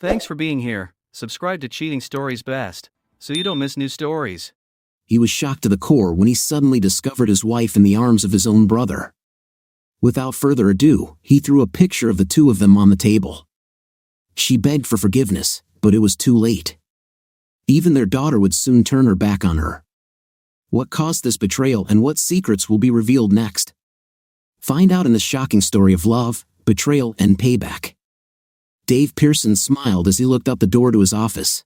Thanks for being here. Subscribe to Cheating Stories Best, so you don't miss new stories. He was shocked to the core when he suddenly discovered his wife in the arms of his own brother. Without further ado, he threw a picture of the two of them on the table. She begged for forgiveness, but it was too late. Even their daughter would soon turn her back on her. What caused this betrayal and what secrets will be revealed next? Find out in the shocking story of love, betrayal, and payback. Dave Pearson smiled as he looked up the door to his office.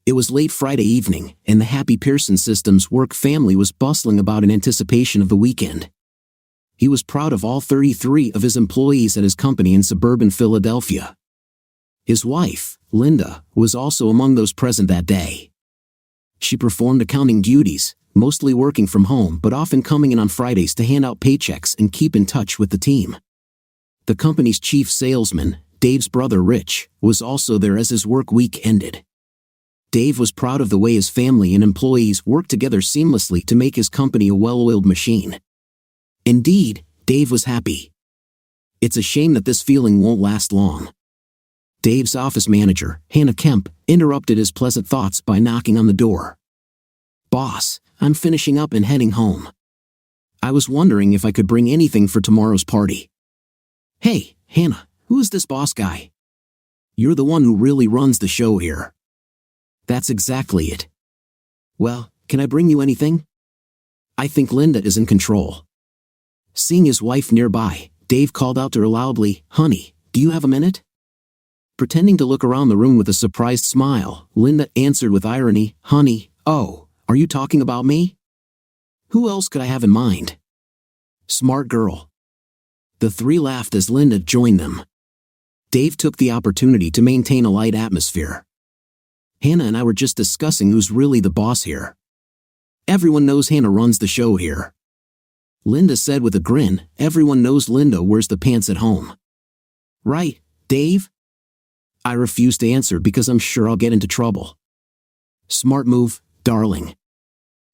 It was late Friday evening, and the happy Pearson Systems work family was bustling about in anticipation of the weekend. He was proud of all 33 of his employees at his company in suburban Philadelphia. His wife, Linda, was also among those present that day. She performed accounting duties, mostly working from home but often coming in on Fridays to hand out paychecks and keep in touch with the team. The company's chief salesman, Dave's brother Rich, was also there as his work week ended. Dave was proud of the way his family and employees worked together seamlessly to make his company a well-oiled machine. Indeed, Dave was happy. It's a shame that this feeling won't last long. Dave's office manager, Hannah Kemp, interrupted his pleasant thoughts by knocking on the door. "Boss, I'm finishing up and heading home. I was wondering if I could bring anything for tomorrow's party." "Hey, Hannah, who is this boss guy? You're the one who really runs the show here." "That's exactly it." "Well, can I bring you anything?" "I think Linda is in control." Seeing his wife nearby, Dave called out to her loudly, "Honey, do you have a minute?" Pretending to look around the room with a surprised smile, Linda answered with irony, "Honey, oh, are you talking about me? Who else could I have in mind?" "Smart girl." The three laughed as Linda joined them. Dave took the opportunity to maintain a light atmosphere. "Hannah and I were just discussing who's really the boss here. Everyone knows Hannah runs the show here." Linda said with a grin, "Everyone knows Linda wears the pants at home. Right, Dave?" I refuse to answer because I'm sure I'll get into trouble. "Smart move, darling.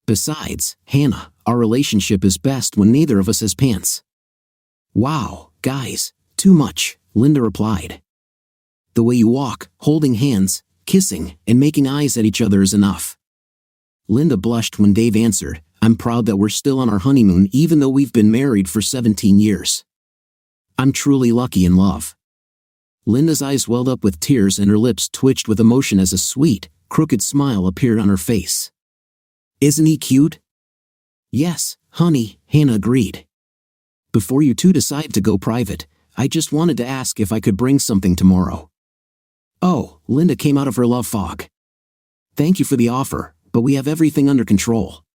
Besides, Hannah, our relationship is best when neither of us has pants." "Wow, guys, too much," Linda replied. "The way you walk, holding hands, kissing, and making eyes at each other is enough." Linda blushed when Dave answered, "I'm proud that we're still on our honeymoon even though we've been married for 17 years. I'm truly lucky in love." Linda's eyes welled up with tears and her lips twitched with emotion as a sweet, crooked smile appeared on her face. "Isn't he cute?" "Yes, honey," Hannah agreed. "Before you two decide to go private, I just wanted to ask if I could bring something tomorrow." "Oh," Linda came out of her love fog. "Thank you for the offer, but we have everything under control.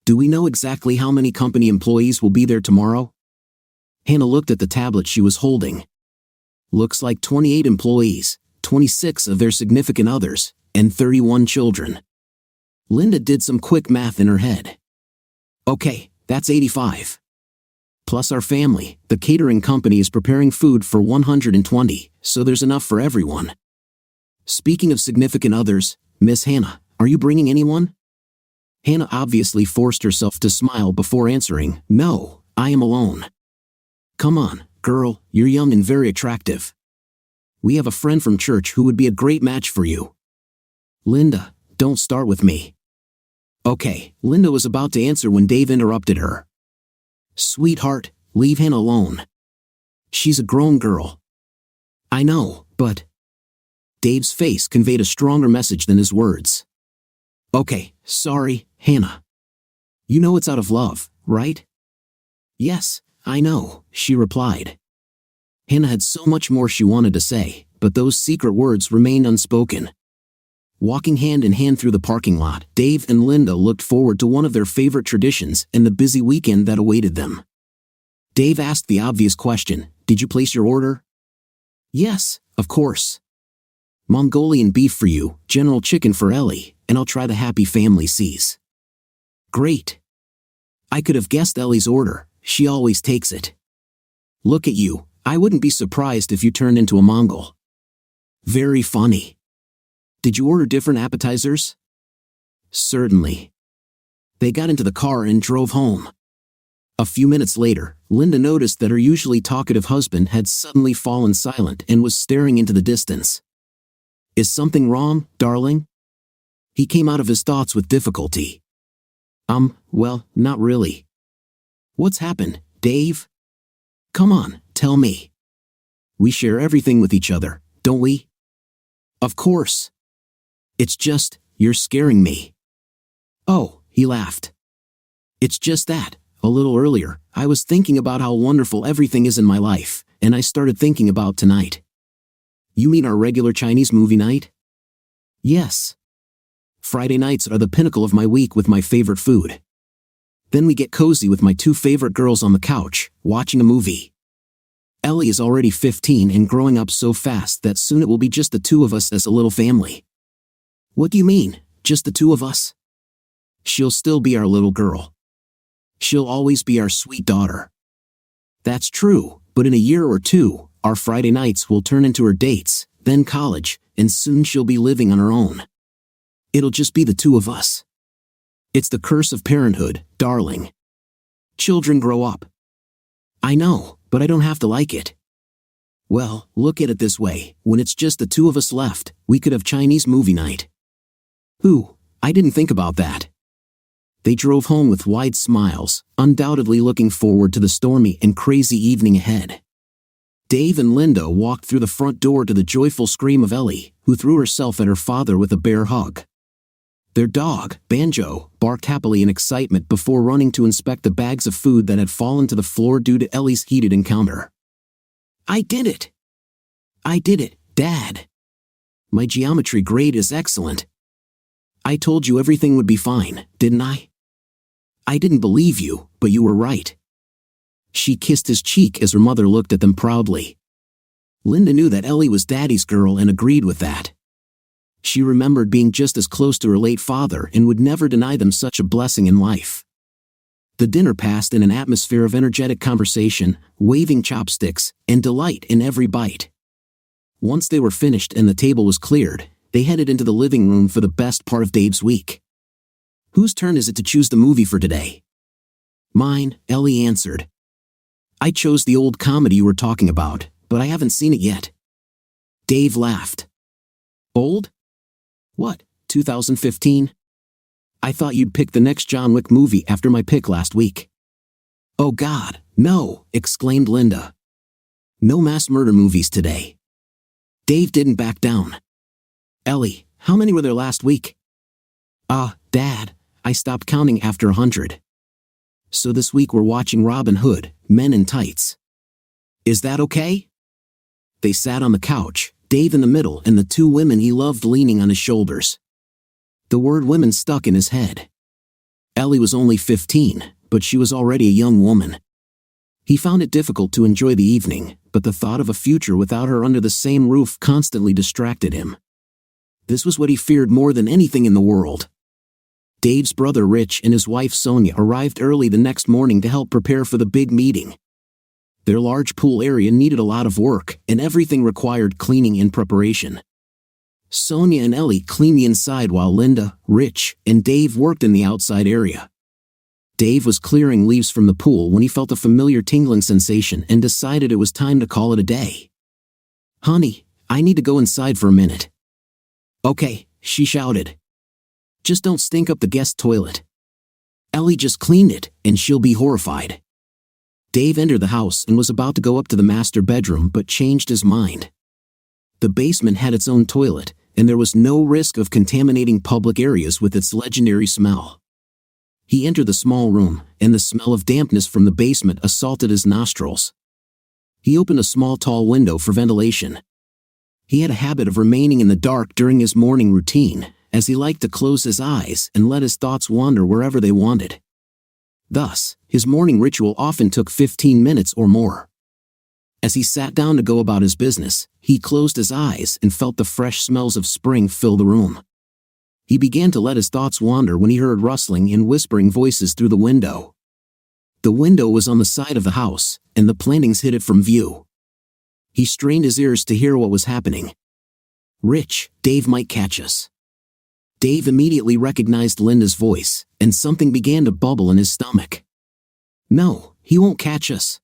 Do we know exactly how many company employees will be there tomorrow?" Hannah looked at the tablet she was holding. "Looks like 28 employees, 26 of their significant others, and 31 children." Linda did some quick math in her head. "Okay, that's 85. Plus our family, the catering company is preparing food for 120, so there's enough for everyone." "Speaking of significant others, Miss Hannah, are you bringing anyone?" Hannah obviously forced herself to smile before answering, "No, I am alone." "Come on, girl, you're young and very attractive. We have a friend from church who would be a great match for you." "Linda, don't start with me." "Okay," Linda was about to answer when Dave interrupted her. "Sweetheart, leave Hannah alone. She's a grown girl." "I know, but..." Dave's face conveyed a stronger message than his words. "Okay, sorry, Hannah. You know it's out of love, right?" "Yes, I know," she replied. Hannah had so much more she wanted to say, but those secret words remained unspoken. Walking hand in hand through the parking lot, Dave and Linda looked forward to one of their favorite traditions and the busy weekend that awaited them. Dave asked the obvious question, "Did you place your order?" "Yes, of course. Mongolian beef for you, General Chicken for Ellie, and I'll try the Happy Family C's." "Great. I could have guessed Ellie's order, she always takes it." "Look at you, I wouldn't be surprised if you turned into a Mongol." "Very funny. Did you order different appetizers?" "Certainly." They got into the car and drove home. A few minutes later, Linda noticed that her usually talkative husband had suddenly fallen silent and was staring into the distance. Is something wrong, darling? He came out of his thoughts with difficulty. Well, not really. What's happened, Dave? Come on, tell me. We share everything with each other, don't we? Of course. It's just, you're scaring me. Oh, he laughed. It's just that, a little earlier, I was thinking about how wonderful everything is in my life, and I started thinking about tonight. You mean our regular Chinese movie night? Yes. Friday nights are the pinnacle of my week with my favorite food. Then we get cozy with my two favorite girls on the couch, watching a movie. Ellie is already 15 and growing up so fast that soon it will be just the two of us as a little family. What do you mean, just the two of us? She'll still be our little girl. She'll always be our sweet daughter. That's true, but in a year or two, our Friday nights will turn into her dates, then college, and soon she'll be living on her own. It'll just be the two of us. It's the curse of parenthood, darling. Children grow up. I know, but I don't have to like it. Well, look at it this way, when it's just the two of us left, we could have Chinese movie night. Ooh, I didn't think about that. They drove home with wide smiles, undoubtedly looking forward to the stormy and crazy evening ahead. Dave and Linda walked through the front door to the joyful scream of Ellie, who threw herself at her father with a bear hug. Their dog, Banjo, barked happily in excitement before running to inspect the bags of food that had fallen to the floor due to Ellie's heated encounter. I did it! I did it, Dad! My geometry grade is excellent. I told you everything would be fine, didn't I? I didn't believe you, but you were right. She kissed his cheek as her mother looked at them proudly. Linda knew that Ellie was Daddy's girl and agreed with that. She remembered being just as close to her late father and would never deny them such a blessing in life. The dinner passed in an atmosphere of energetic conversation, waving chopsticks, and delight in every bite. Once they were finished and the table was cleared, they headed into the living room for the best part of Dave's week. Whose turn is it to choose the movie for today? Mine, Ellie answered. I chose the old comedy you were talking about, but I haven't seen it yet. Dave laughed. Old? What, 2015? I thought you'd pick the next John Wick movie after my pick last week. Oh God, no, exclaimed Linda. No mass murder movies today. Dave didn't back down. Ellie, how many were there last week? Dad, I stopped counting after 100. So this week we're watching Robin Hood, Men in Tights. Is that okay? They sat on the couch, Dave in the middle and the two women he loved leaning on his shoulders. The word women stuck in his head. Ellie was only 15, but she was already a young woman. He found it difficult to enjoy the evening, but the thought of a future without her under the same roof constantly distracted him. This was what he feared more than anything in the world. Dave's brother Rich and his wife Sonia arrived early the next morning to help prepare for the big meeting. Their large pool area needed a lot of work, and everything required cleaning and preparation. Sonia and Ellie cleaned the inside while Linda, Rich, and Dave worked in the outside area. Dave was clearing leaves from the pool when he felt a familiar tingling sensation and decided it was time to call it a day. Honey, I need to go inside for a minute. Okay, she shouted. Just don't stink up the guest toilet. Ellie just cleaned it, and she'll be horrified. Dave entered the house and was about to go up to the master bedroom but changed his mind. The basement had its own toilet, and there was no risk of contaminating public areas with its legendary smell. He entered the small room, and the smell of dampness from the basement assaulted his nostrils. He opened a small tall window for ventilation. He had a habit of remaining in the dark during his morning routine, as he liked to close his eyes and let his thoughts wander wherever they wanted. Thus, his morning ritual often took 15 minutes or more. As he sat down to go about his business, he closed his eyes and felt the fresh smells of spring fill the room. He began to let his thoughts wander when he heard rustling and whispering voices through the window. The window was on the side of the house, and the plantings hid it from view. He strained his ears to hear what was happening. Rich, Dave might catch us. Dave immediately recognized Linda's voice, and something began to bubble in his stomach. No, he won't catch us.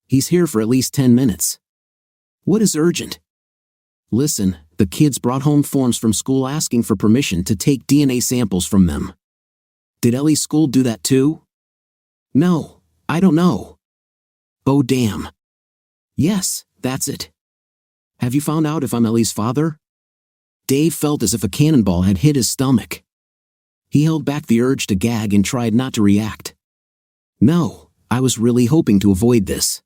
He's here for at least 10 minutes. What is urgent? Listen, The kids brought home forms from school asking for permission to take DNA samples from them. Did Ellie's school do that too? No, I don't know. Oh damn. Yes, that's it. Have you found out if I'm Ellie's father? Dave felt as if a cannonball had hit his stomach. He held back the urge to gag and tried not to react. No, I was really hoping to avoid this.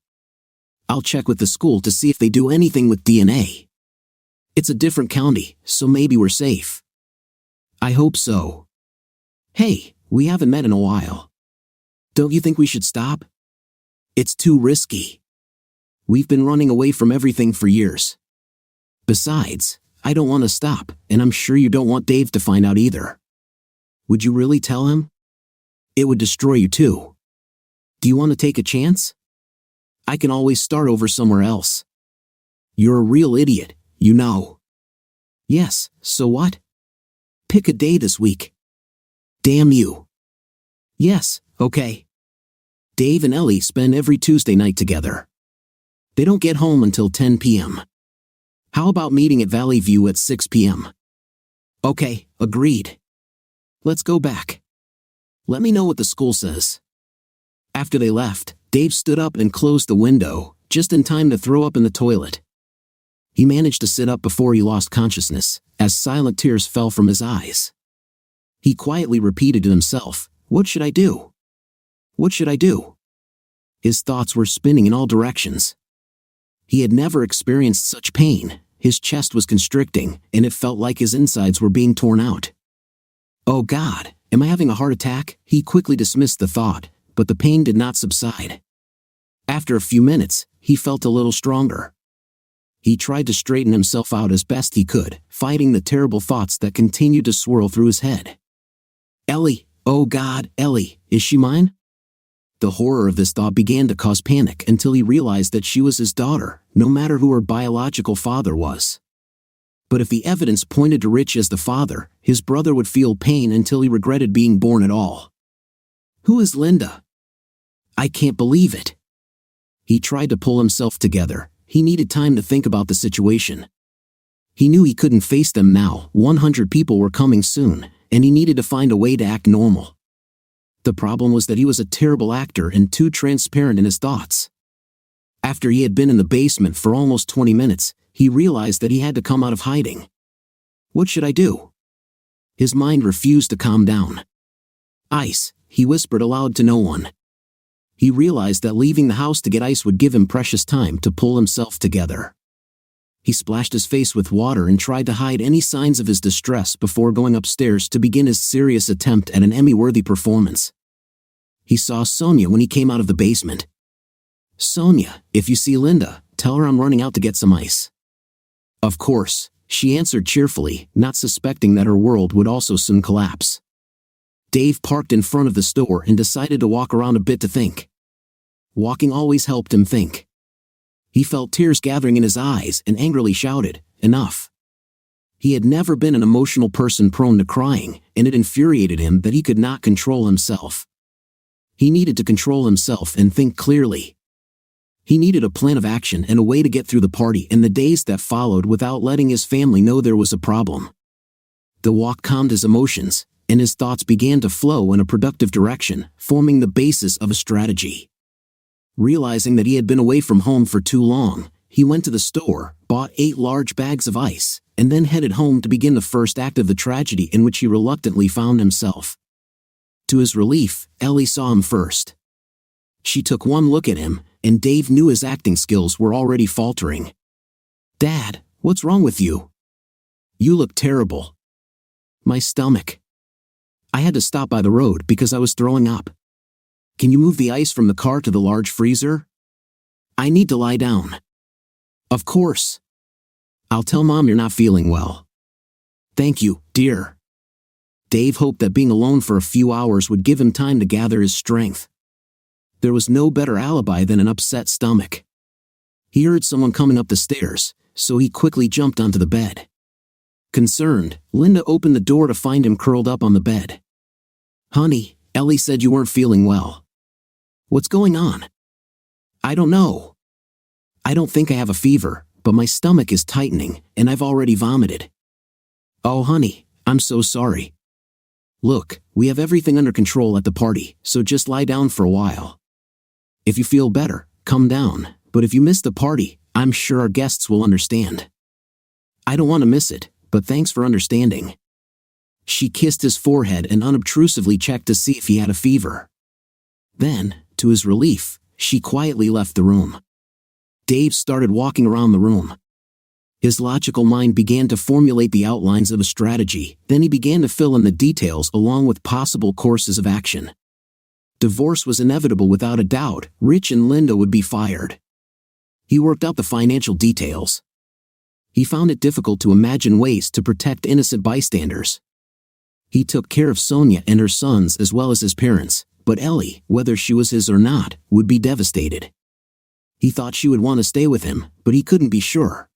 I'll check with the school to see if they do anything with DNA. It's a different county, so maybe we're safe. I hope so. Hey, we haven't met in a while. Don't you think we should stop? It's too risky. We've been running away from everything for years. Besides, I don't want to stop, and I'm sure you don't want Dave to find out either. Would you really tell him? It would destroy you too. Do you want to take a chance? I can always start over somewhere else. You're a real idiot, you know. Yes, so what? Pick a day this week. Damn you. Yes, okay. Dave and Ellie spend every Tuesday night together. They don't get home until 10 p.m. How about meeting at Valley View at 6 p.m.? Okay, agreed. Let's go back. Let me know what the school says. After they left, Dave stood up and closed the window, just in time to throw up in the toilet. He managed to sit up before he lost consciousness, as silent tears fell from his eyes. He quietly repeated to himself, "What should I do? What should I do?" His thoughts were spinning in all directions. He had never experienced such pain. His chest was constricting, and it felt like his insides were being torn out. Oh God, am I having a heart attack? He quickly dismissed the thought, but the pain did not subside. After a few minutes, he felt a little stronger. He tried to straighten himself out as best he could, fighting the terrible thoughts that continued to swirl through his head. Ellie, oh God, Ellie, is she mine? The horror of this thought began to cause panic until he realized that she was his daughter, no matter who her biological father was. But if the evidence pointed to Rich as the father, his brother would feel pain until he regretted being born at all. Who is Linda? I can't believe it. He tried to pull himself together. He needed time to think about the situation. He knew he couldn't face them now. 100 people were coming soon, and he needed to find a way to act normal. The problem was that he was a terrible actor and too transparent in his thoughts. After he had been in the basement for almost 20 minutes, he realized that he had to come out of hiding. What should I do? His mind refused to calm down. Ice, he whispered aloud to no one. He realized that leaving the house to get ice would give him precious time to pull himself together. He splashed his face with water and tried to hide any signs of his distress before going upstairs to begin his serious attempt at an Emmy-worthy performance. He saw Sonia when he came out of the basement. Sonia, if you see Linda, tell her I'm running out to get some ice. Of course, she answered cheerfully, not suspecting that her world would also soon collapse. Dave parked in front of the store and decided to walk around a bit to think. Walking always helped him think. He felt tears gathering in his eyes and angrily shouted, "Enough." He had never been an emotional person prone to crying, and it infuriated him that he could not control himself. He needed to control himself and think clearly. He needed a plan of action and a way to get through the party and the days that followed without letting his family know there was a problem. The walk calmed his emotions, and his thoughts began to flow in a productive direction, forming the basis of a strategy. Realizing that he had been away from home for too long, he went to the store, bought 8 large bags of ice, and then headed home to begin the first act of the tragedy in which he reluctantly found himself. To his relief, Ellie saw him first. She took one look at him, and Dave knew his acting skills were already faltering. "Dad, what's wrong with you? You look terrible." "My stomach. I had to stop by the road because I was throwing up. Can you move the ice from the car to the large freezer? I need to lie down." "Of course. I'll tell Mom you're not feeling well." "Thank you, dear." Dave hoped that being alone for a few hours would give him time to gather his strength. There was no better alibi than an upset stomach. He heard someone coming up the stairs, so he quickly jumped onto the bed. Concerned, Linda opened the door to find him curled up on the bed. "Honey, Ellie said you weren't feeling well. What's going on?" "I don't know. I don't think I have a fever, but my stomach is tightening, and I've already vomited. Oh honey, I'm so sorry. Look, we have everything under control at the party, so just lie down for a while. If you feel better, come down, but if you miss the party, I'm sure our guests will understand. I don't want to miss it, but thanks for understanding. She kissed his forehead and unobtrusively checked to see if he had a fever. Then, to his relief, she quietly left the room. Dave started walking around the room. His logical mind began to formulate the outlines of a strategy, then he began to fill in the details along with possible courses of action. Divorce was inevitable without a doubt. Rich and Linda would be fired. He worked out the financial details. He found it difficult to imagine ways to protect innocent bystanders. He took care of Sonia and her sons as well as his parents, but Ellie, whether she was his or not, would be devastated. He thought she would want to stay with him, but he couldn't be sure.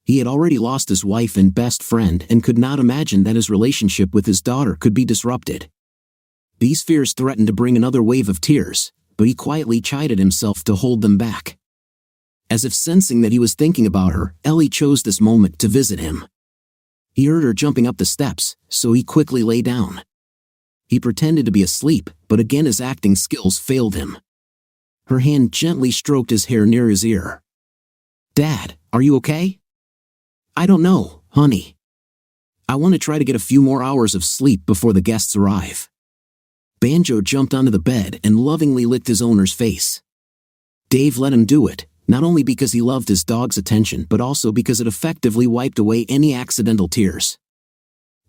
He had already lost his wife and best friend and could not imagine that his relationship with his daughter could be disrupted. These fears threatened to bring another wave of tears, but he quietly chided himself to hold them back. As if sensing that he was thinking about her, Ellie chose this moment to visit him. He heard her jumping up the steps, so he quickly lay down. He pretended to be asleep, but again his acting skills failed him. Her hand gently stroked his hair near his ear. "Dad, are you okay?" "I don't know, honey. I want to try to get a few more hours of sleep before the guests arrive." Banjo jumped onto the bed and lovingly licked his owner's face. Dave let him do it, not only because he loved his dog's attention but also because it effectively wiped away any accidental tears.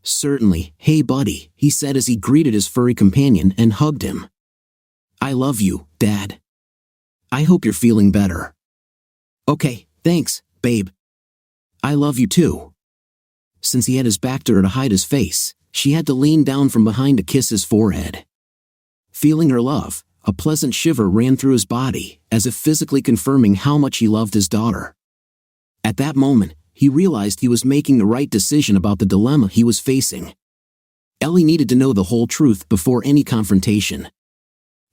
"Certainly, hey buddy," he said as he greeted his furry companion and hugged him. "I love you, Dad. I hope you're feeling better." "Okay, thanks, babe. I love you too." Since he had his back to her to hide his face, she had to lean down from behind to kiss his forehead. Feeling her love, a pleasant shiver ran through his body, as if physically confirming how much he loved his daughter. At that moment, he realized he was making the right decision about the dilemma he was facing. Ellie needed to know the whole truth before any confrontation.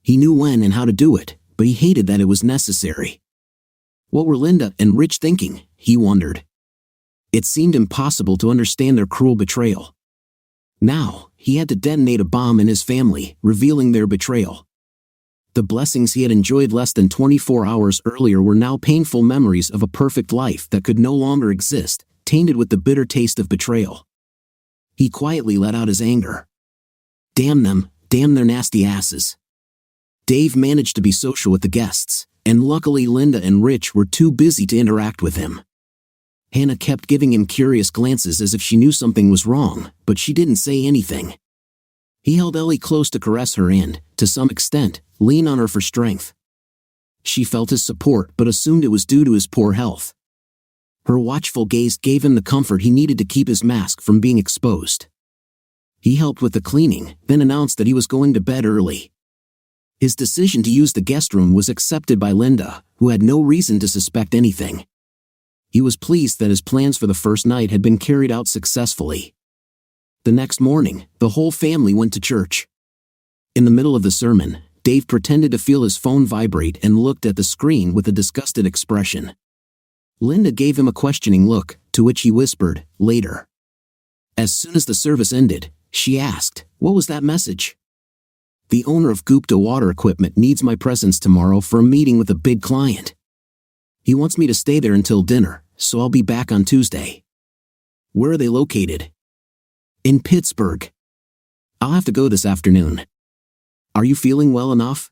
He knew when and how to do it, but he hated that it was necessary. What were Linda and Rich thinking, he wondered. It seemed impossible to understand their cruel betrayal. Now, he had to detonate a bomb in his family, revealing their betrayal. The blessings he had enjoyed less than 24 hours earlier were now painful memories of a perfect life that could no longer exist, tainted with the bitter taste of betrayal. He quietly let out his anger. Damn them, damn their nasty asses. Dave managed to be social with the guests, and luckily Linda and Rich were too busy to interact with him. Hannah kept giving him curious glances as if she knew something was wrong, but she didn't say anything. He held Ellie close to caress her and, to some extent, lean on her for strength. She felt his support but assumed it was due to his poor health. Her watchful gaze gave him the comfort he needed to keep his mask from being exposed. He helped with the cleaning, then announced that he was going to bed early. His decision to use the guest room was accepted by Linda, who had no reason to suspect anything. He was pleased that his plans for the first night had been carried out successfully. The next morning, the whole family went to church. In the middle of the sermon, Dave pretended to feel his phone vibrate and looked at the screen with a disgusted expression. Linda gave him a questioning look, to which he whispered, "Later." As soon as the service ended, she asked, "What was that message?" "The owner of Gupta Water Equipment needs my presence tomorrow for a meeting with a big client. He wants me to stay there until dinner, so I'll be back on Tuesday." "Where are they located?" "In Pittsburgh. I'll have to go this afternoon." "Are you feeling well enough?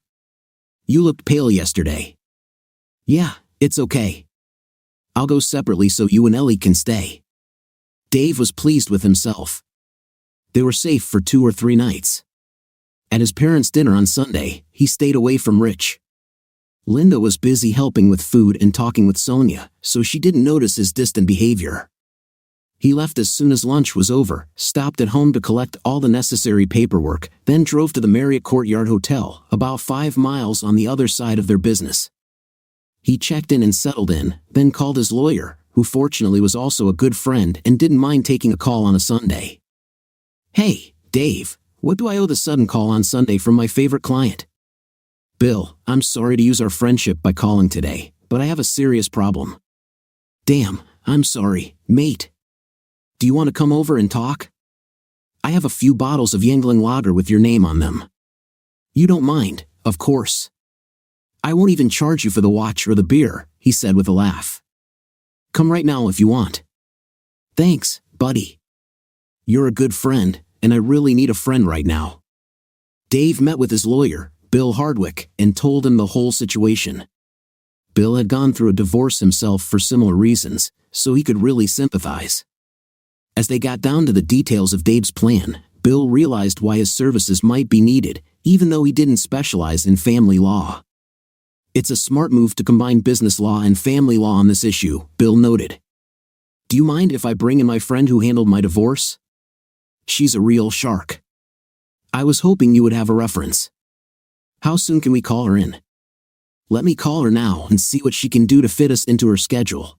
You looked pale yesterday." "Yeah, it's okay. I'll go separately so you and Ellie can stay." Dave was pleased with himself. They were safe for 2 or 3 nights. At his parents' dinner on Sunday, he stayed away from Rich. Linda was busy helping with food and talking with Sonia, so she didn't notice his distant behavior. He left as soon as lunch was over, stopped at home to collect all the necessary paperwork, then drove to the Marriott Courtyard Hotel, about 5 miles on the other side of their business. He checked in and settled in, then called his lawyer, who fortunately was also a good friend and didn't mind taking a call on a Sunday. "Hey, Dave, what do I owe the sudden call on Sunday from my favorite client?" "Bill, I'm sorry to use our friendship by calling today, but I have a serious problem." Damn, I'm sorry, mate. Do you want to come over and talk? I have a few bottles of Yangling lager with your name on them. You don't mind, of course. I won't even charge you for the watch or the beer, he said with a laugh. Come right now if you want. Thanks, buddy. You're a good friend, and I really need a friend right now. Dave met with his lawyer, Bill Hardwick, and told him the whole situation. Bill had gone through a divorce himself for similar reasons, so he could really sympathize. As they got down to the details of Dave's plan, Bill realized why his services might be needed, even though he didn't specialize in family law. It's a smart move to combine business law and family law on this issue, Bill noted. Do you mind if I bring in my friend who handled my divorce? She's a real shark. I was hoping you would have a reference. How soon can we call her in? Let me call her now and see what she can do to fit us into her schedule.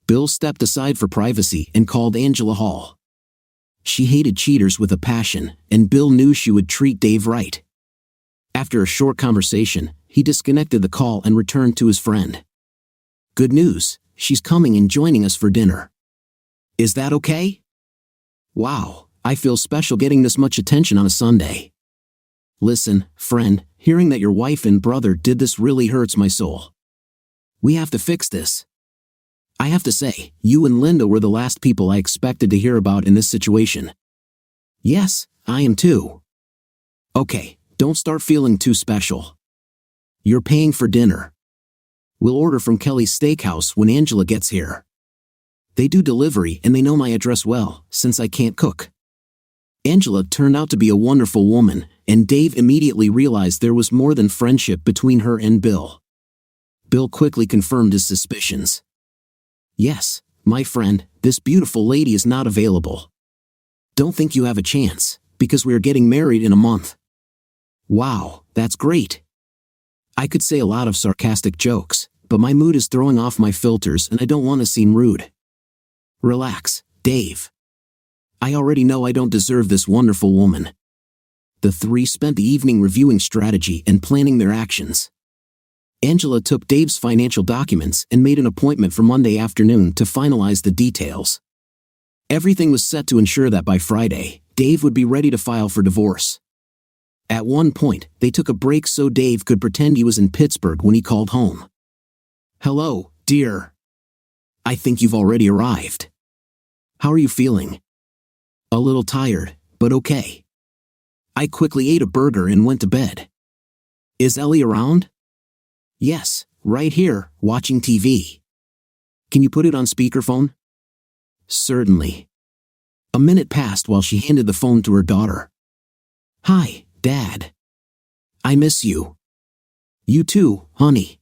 Bill stepped aside for privacy and called Angela Hall. She hated cheaters with a passion, and Bill knew she would treat Dave right. After a short conversation, he disconnected the call and returned to his friend. Good news, she's coming and joining us for dinner. Is that okay? Wow, I feel special getting this much attention on a Sunday. Listen, friend, hearing that your wife and brother did this really hurts my soul. We have to fix this. I have to say, you and Linda were the last people I expected to hear about in this situation. Yes, I am too. Okay, don't start feeling too special. You're paying for dinner. We'll order from Kelly's Steakhouse when Angela gets here. They do delivery and they know my address well, since I can't cook. Angela turned out to be a wonderful woman, and Dave immediately realized there was more than friendship between her and Bill. Bill quickly confirmed his suspicions. Yes, my friend, this beautiful lady is not available. Don't think you have a chance, because we are getting married in a month. Wow, that's great. I could say a lot of sarcastic jokes, but my mood is throwing off my filters and I don't want to seem rude. Relax, Dave. I already know I don't deserve this wonderful woman. The three spent the evening reviewing strategy and planning their actions. Angela took Dave's financial documents and made an appointment for Monday afternoon to finalize the details. Everything was set to ensure that by Friday, Dave would be ready to file for divorce. At one point, they took a break so Dave could pretend he was in Pittsburgh when he called home. Hello, dear. I think you've already arrived. How are you feeling? A little tired, but okay. I quickly ate a burger and went to bed. Is Ellie around? Yes, right here, watching TV. Can you put it on speakerphone? Certainly. A minute passed while she handed the phone to her daughter. Hi, Dad. I miss you. You too, honey.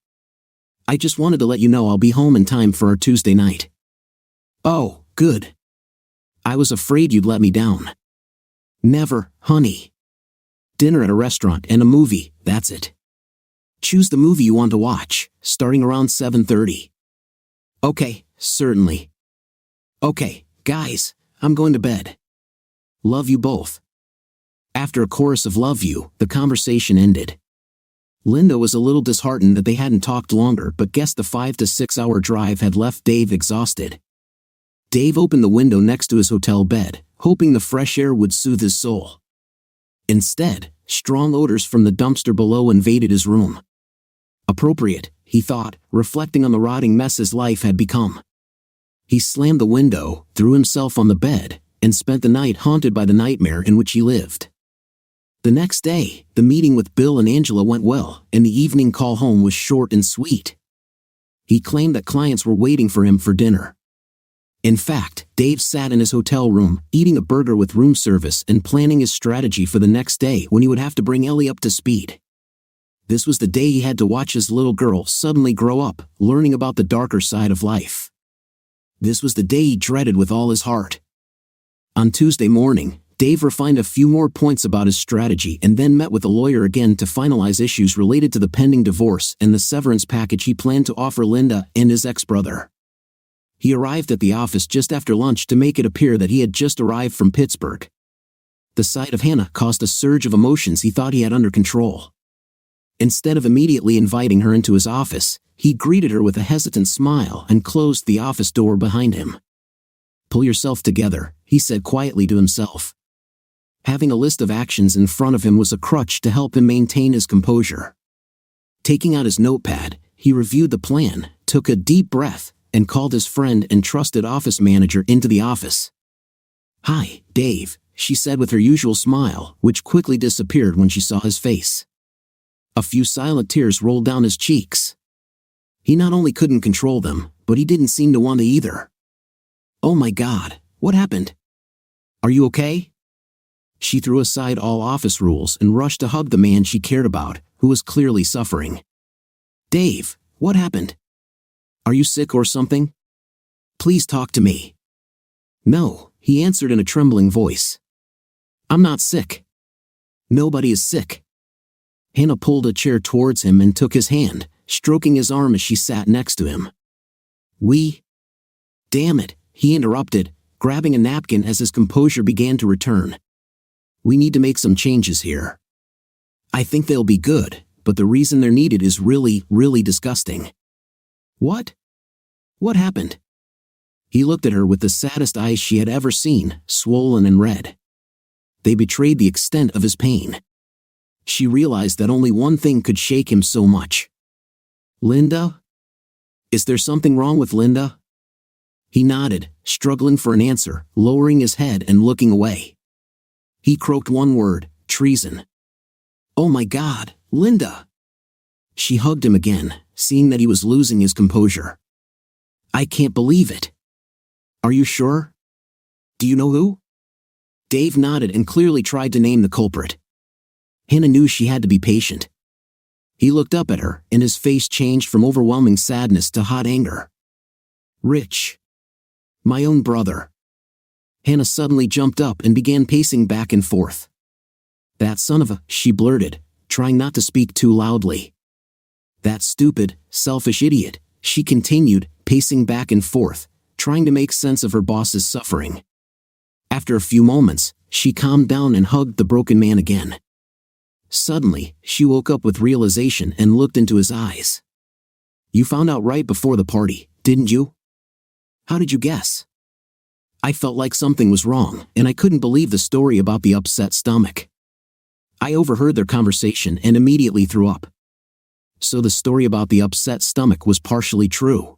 I just wanted to let you know I'll be home in time for our Tuesday night. Oh, good. I was afraid you'd let me down. Never, honey. Dinner at a restaurant and a movie, that's it. Choose the movie you want to watch, starting around 7:30. Okay, certainly. Okay, guys, I'm going to bed. Love you both. After a chorus of love you, the conversation ended. Linda was a little disheartened that they hadn't talked longer but guessed the 5 to 6 hour drive had left Dave exhausted. Dave opened the window next to his hotel bed, hoping the fresh air would soothe his soul. Instead, strong odors from the dumpster below invaded his room. Appropriate, he thought, reflecting on the rotting mess his life had become. He slammed the window, threw himself on the bed, and spent the night haunted by the nightmare in which he lived. The next day, the meeting with Bill and Angela went well, and the evening call home was short and sweet. He claimed that clients were waiting for him for dinner. In fact, Dave sat in his hotel room, eating a burger with room service and planning his strategy for the next day when he would have to bring Ellie up to speed. This was the day he had to watch his little girl suddenly grow up, learning about the darker side of life. This was the day he dreaded with all his heart. On Tuesday morning, Dave refined a few more points about his strategy and then met with a lawyer again to finalize issues related to the pending divorce and the severance package he planned to offer Linda and his ex-brother. He arrived at the office just after lunch to make it appear that he had just arrived from Pittsburgh. The sight of Hannah caused a surge of emotions he thought he had under control. Instead of immediately inviting her into his office, he greeted her with a hesitant smile and closed the office door behind him. "Pull yourself together," he said quietly to himself. Having a list of actions in front of him was a crutch to help him maintain his composure. Taking out his notepad, he reviewed the plan, took a deep breath, and called his friend and trusted office manager into the office. "Hi, Dave," she said with her usual smile, which quickly disappeared when she saw his face. A few silent tears rolled down his cheeks. He not only couldn't control them, but he didn't seem to want to either. "Oh my God, what happened? Are you okay?" She threw aside all office rules and rushed to hug the man she cared about, who was clearly suffering. "Dave, what happened? Are you sick or something? Please talk to me." "No," he answered in a trembling voice. "I'm not sick. Nobody is sick." Hannah pulled a chair towards him and took his hand, stroking his arm as she sat next to him. Damn it, he interrupted, grabbing a napkin as his composure began to return. "We need to make some changes here. I think they'll be good, but the reason they're needed is really, really disgusting." "What? What happened?" He looked at her with the saddest eyes she had ever seen, swollen and red. They betrayed the extent of his pain. She realized that only one thing could shake him so much. "Linda? Is there something wrong with Linda?" He nodded, struggling for an answer, lowering his head and looking away. He croaked one word: treason. "Oh my God, Linda!" She hugged him again, seeing that he was losing his composure. "I can't believe it. Are you sure? Do you know who?" Dave nodded and clearly tried to name the culprit. Hannah knew she had to be patient. He looked up at her, and his face changed from overwhelming sadness to hot anger. "Rich. My own brother." Hannah suddenly jumped up and began pacing back and forth. "That son of a," she blurted, trying not to speak too loudly. "That stupid, selfish idiot," she continued, pacing back and forth, trying to make sense of her boss's suffering. After a few moments, she calmed down and hugged the broken man again. Suddenly, she woke up with realization and looked into his eyes. "You found out right before the party, didn't you? How did you guess?" "I felt like something was wrong, and I couldn't believe the story about the upset stomach. I overheard their conversation and immediately threw up." "So the story about the upset stomach was partially true.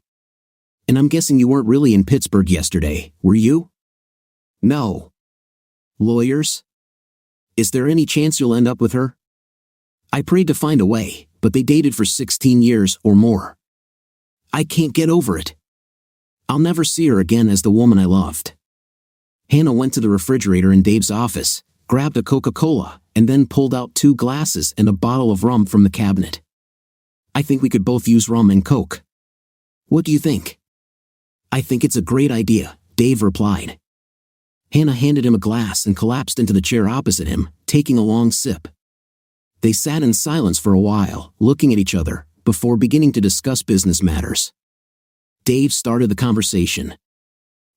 And I'm guessing you weren't really in Pittsburgh yesterday, were you?" "No." "Lawyers? Is there any chance you'll end up with her?" "I prayed to find a way, but they dated for 16 years or more. I can't get over it. I'll never see her again as the woman I loved." Hannah went to the refrigerator in Dave's office, grabbed a Coca-Cola, and then pulled out 2 glasses and a bottle of rum from the cabinet. "I think we could both use rum and Coke. What do you think?" "I think it's a great idea," Dave replied. Hannah handed him a glass and collapsed into the chair opposite him, taking a long sip. They sat in silence for a while, looking at each other, before beginning to discuss business matters. Dave started the conversation.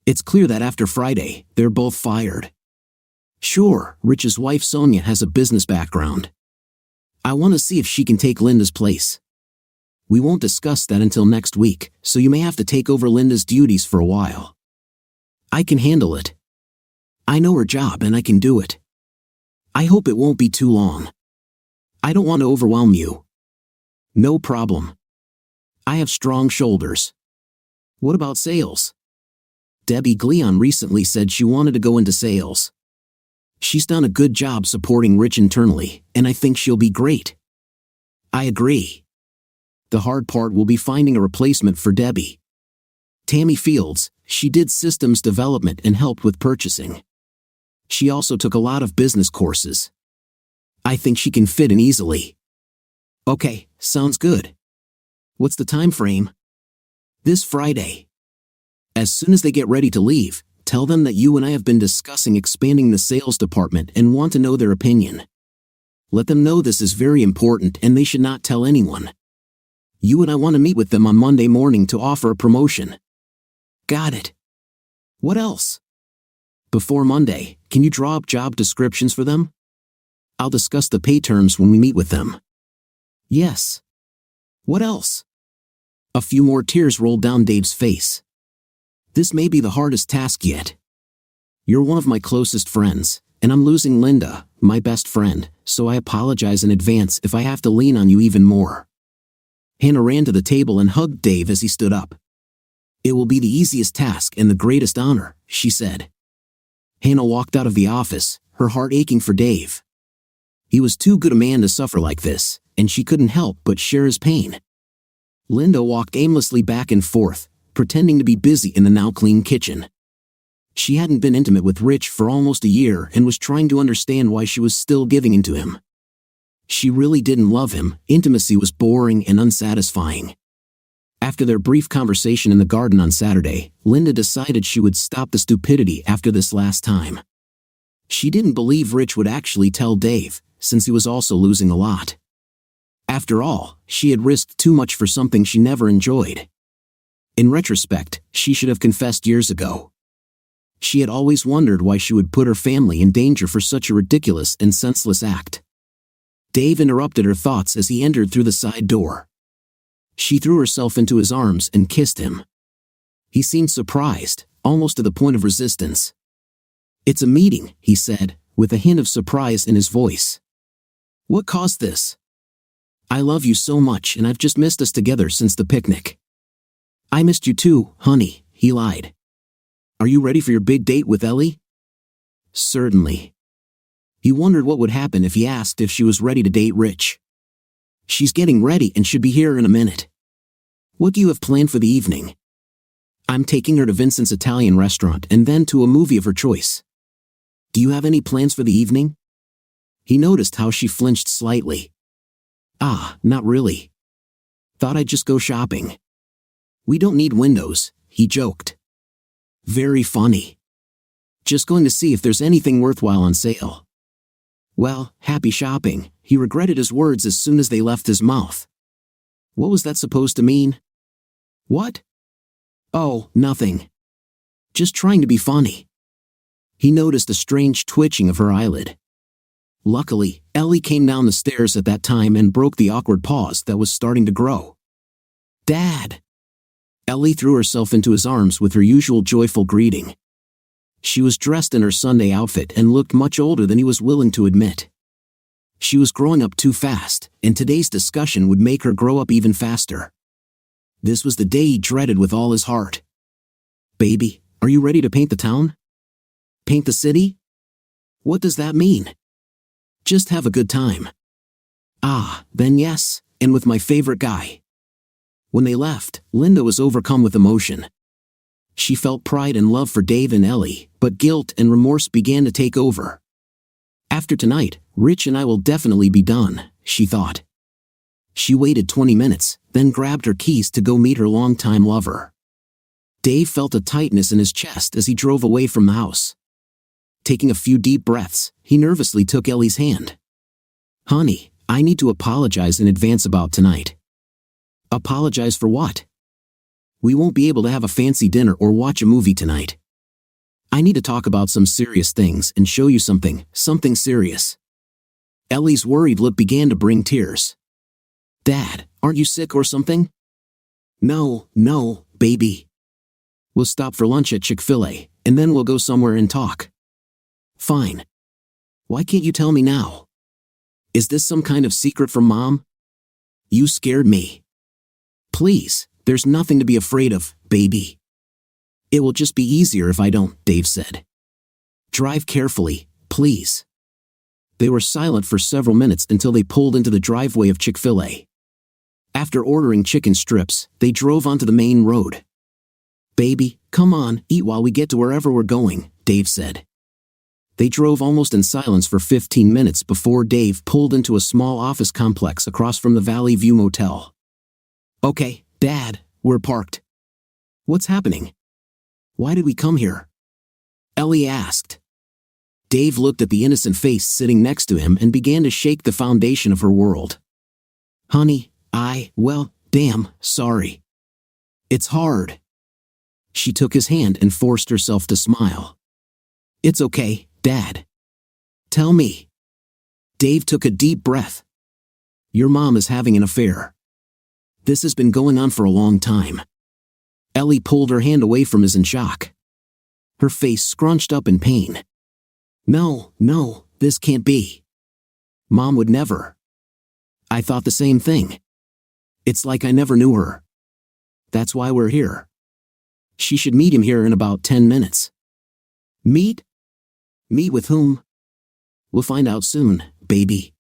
"It's clear that after Friday, they're both fired. Sure, Rich's wife Sonia has a business background. I want to see if she can take Linda's place. We won't discuss that until next week, so you may have to take over Linda's duties for a while. I can handle it. I know her job and I can do it. I hope it won't be too long. I don't want to overwhelm you." "No problem. I have strong shoulders." "What about sales?" Debbie Gleon recently said she wanted to go into sales. She's done a good job supporting Rich internally, and I think she'll be great." "I agree. The hard part will be finding a replacement for Debbie. Tammy Fields, she did systems development and helped with purchasing. She also took a lot of business courses. I think she can fit in easily." "Okay, sounds good. What's the time frame?" "This Friday. As soon as they get ready to leave, tell them that you and I have been discussing expanding the sales department and want to know their opinion. Let them know this is very important and they should not tell anyone. You and I want to meet with them on Monday morning to offer a promotion." "Got it. What else?" "Before Monday, can you draw up job descriptions for them? I'll discuss the pay terms when we meet with them." Yes. What else? A few more tears rolled down Dave's face. This may be the hardest task yet. You're one of my closest friends, and I'm losing Linda, my best friend, so I apologize in advance if I have to lean on you even more. Hannah ran to the table and hugged Dave as he stood up. It will be the easiest task and the greatest honor, she said. Hannah walked out of the office, her heart aching for Dave. He was too good a man to suffer like this, and she couldn't help but share his pain. Linda walked aimlessly back and forth, pretending to be busy in the now-clean kitchen. She hadn't been intimate with Rich for almost a year and was trying to understand why she was still giving into him. She really didn't love him. Intimacy was boring and unsatisfying. After their brief conversation in the garden on Saturday, Linda decided she would stop the stupidity after this last time. She didn't believe Rich would actually tell Dave, since he was also losing a lot. After all, she had risked too much for something she never enjoyed. In retrospect, she should have confessed years ago. She had always wondered why she would put her family in danger for such a ridiculous and senseless act. Dave interrupted her thoughts as he entered through the side door. She threw herself into his arms and kissed him. He seemed surprised, almost to the point of resistance. "It's a meeting," he said, with a hint of surprise in his voice. "What caused this?" "I love you so much and I've just missed us together since the picnic." "I missed you too, honey," he lied. "Are you ready for your big date with Ellie?" "Certainly." He wondered what would happen if he asked if she was ready to date Rich. "She's getting ready and should be here in a minute." "What do you have planned for the evening?" "I'm taking her to Vincent's Italian restaurant and then to a movie of her choice." "Do you have any plans for the evening?" He noticed how she flinched slightly. Not really. Thought I'd just go shopping." "We don't need windows," he joked. "Very funny. Just going to see if there's anything worthwhile on sale." "Well, happy shopping." He regretted his words as soon as they left his mouth. What was that supposed to mean? "What?" "Oh, nothing. Just trying to be funny." He noticed a strange twitching of her eyelid. Luckily, Ellie came down the stairs at that time and broke the awkward pause that was starting to grow. "Dad!" Ellie threw herself into his arms with her usual joyful greeting. She was dressed in her Sunday outfit and looked much older than he was willing to admit. She was growing up too fast, and today's discussion would make her grow up even faster. This was the day he dreaded with all his heart. "Baby, are you ready to paint the town?" "Paint the city? What does that mean?" "Just have a good time." Then yes, and with my favorite guy." When they left, Linda was overcome with emotion. She felt pride and love for Dave and Ellie, but guilt and remorse began to take over. "After tonight, Rich and I will definitely be done," she thought. She waited 20 minutes, then grabbed her keys to go meet her longtime lover. Dave felt a tightness in his chest as he drove away from the house. Taking a few deep breaths, he nervously took Ellie's hand. "Honey, I need to apologize in advance about tonight." "Apologize for what?" "We won't be able to have a fancy dinner or watch a movie tonight. I need to talk about some serious things and show you something serious." Ellie's worried look began to bring tears. "Dad, aren't you sick or something?" No, baby. We'll stop for lunch at Chick-fil-A, and then we'll go somewhere and talk." "Fine. Why can't you tell me now? Is this some kind of secret from Mom?" "You scared me." "Please, there's nothing to be afraid of, baby." "It will just be easier if I don't," Dave said. "Drive carefully, please." They were silent for several minutes until they pulled into the driveway of Chick-fil-A. After ordering chicken strips, they drove onto the main road. "Baby, come on, eat while we get to wherever we're going," Dave said. They drove almost in silence for 15 minutes before Dave pulled into a small office complex across from the Valley View Motel. "Okay, Dad, we're parked." "What's happening? Why did we come here?" Ellie asked. Dave looked at the innocent face sitting next to him and began to shake the foundation of her world. "Honey, damn, sorry. It's hard." She took his hand and forced herself to smile. "It's okay, Dad. Tell me." Dave took a deep breath. Your mom is having an affair. This has been going on for a long time. Ellie pulled her hand away from his in shock. Her face scrunched up in pain. No, this can't be. Mom would never. I thought the same thing. It's like I never knew her. That's why we're here. She should meet him here in about 10 minutes. Meet? Meet with whom? We'll find out soon, baby.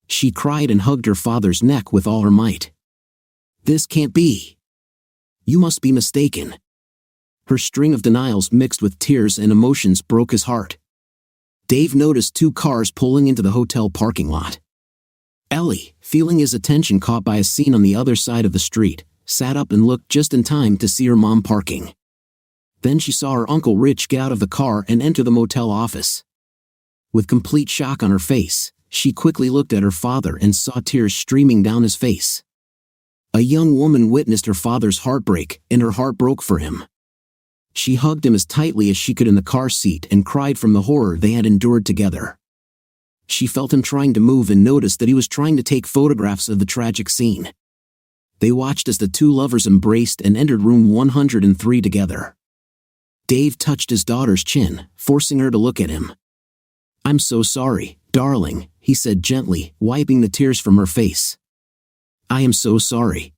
She cried and hugged her father's neck with all her might. This can't be. You must be mistaken. Her string of denials mixed with tears and emotions broke his heart. Dave noticed 2 cars pulling into the hotel parking lot. Ellie, feeling his attention caught by a scene on the other side of the street, sat up and looked just in time to see her mom parking. Then she saw her Uncle Rich get out of the car and enter the motel office. With complete shock on her face, she quickly looked at her father and saw tears streaming down his face. A young woman witnessed her father's heartbreak, and her heart broke for him. She hugged him as tightly as she could in the car seat and cried from the horror they had endured together. She felt him trying to move and noticed that he was trying to take photographs of the tragic scene. They watched as the 2 lovers embraced and entered room 103 together. Dave touched his daughter's chin, forcing her to look at him. I'm so sorry, darling, he said gently, wiping the tears from her face. I am so sorry.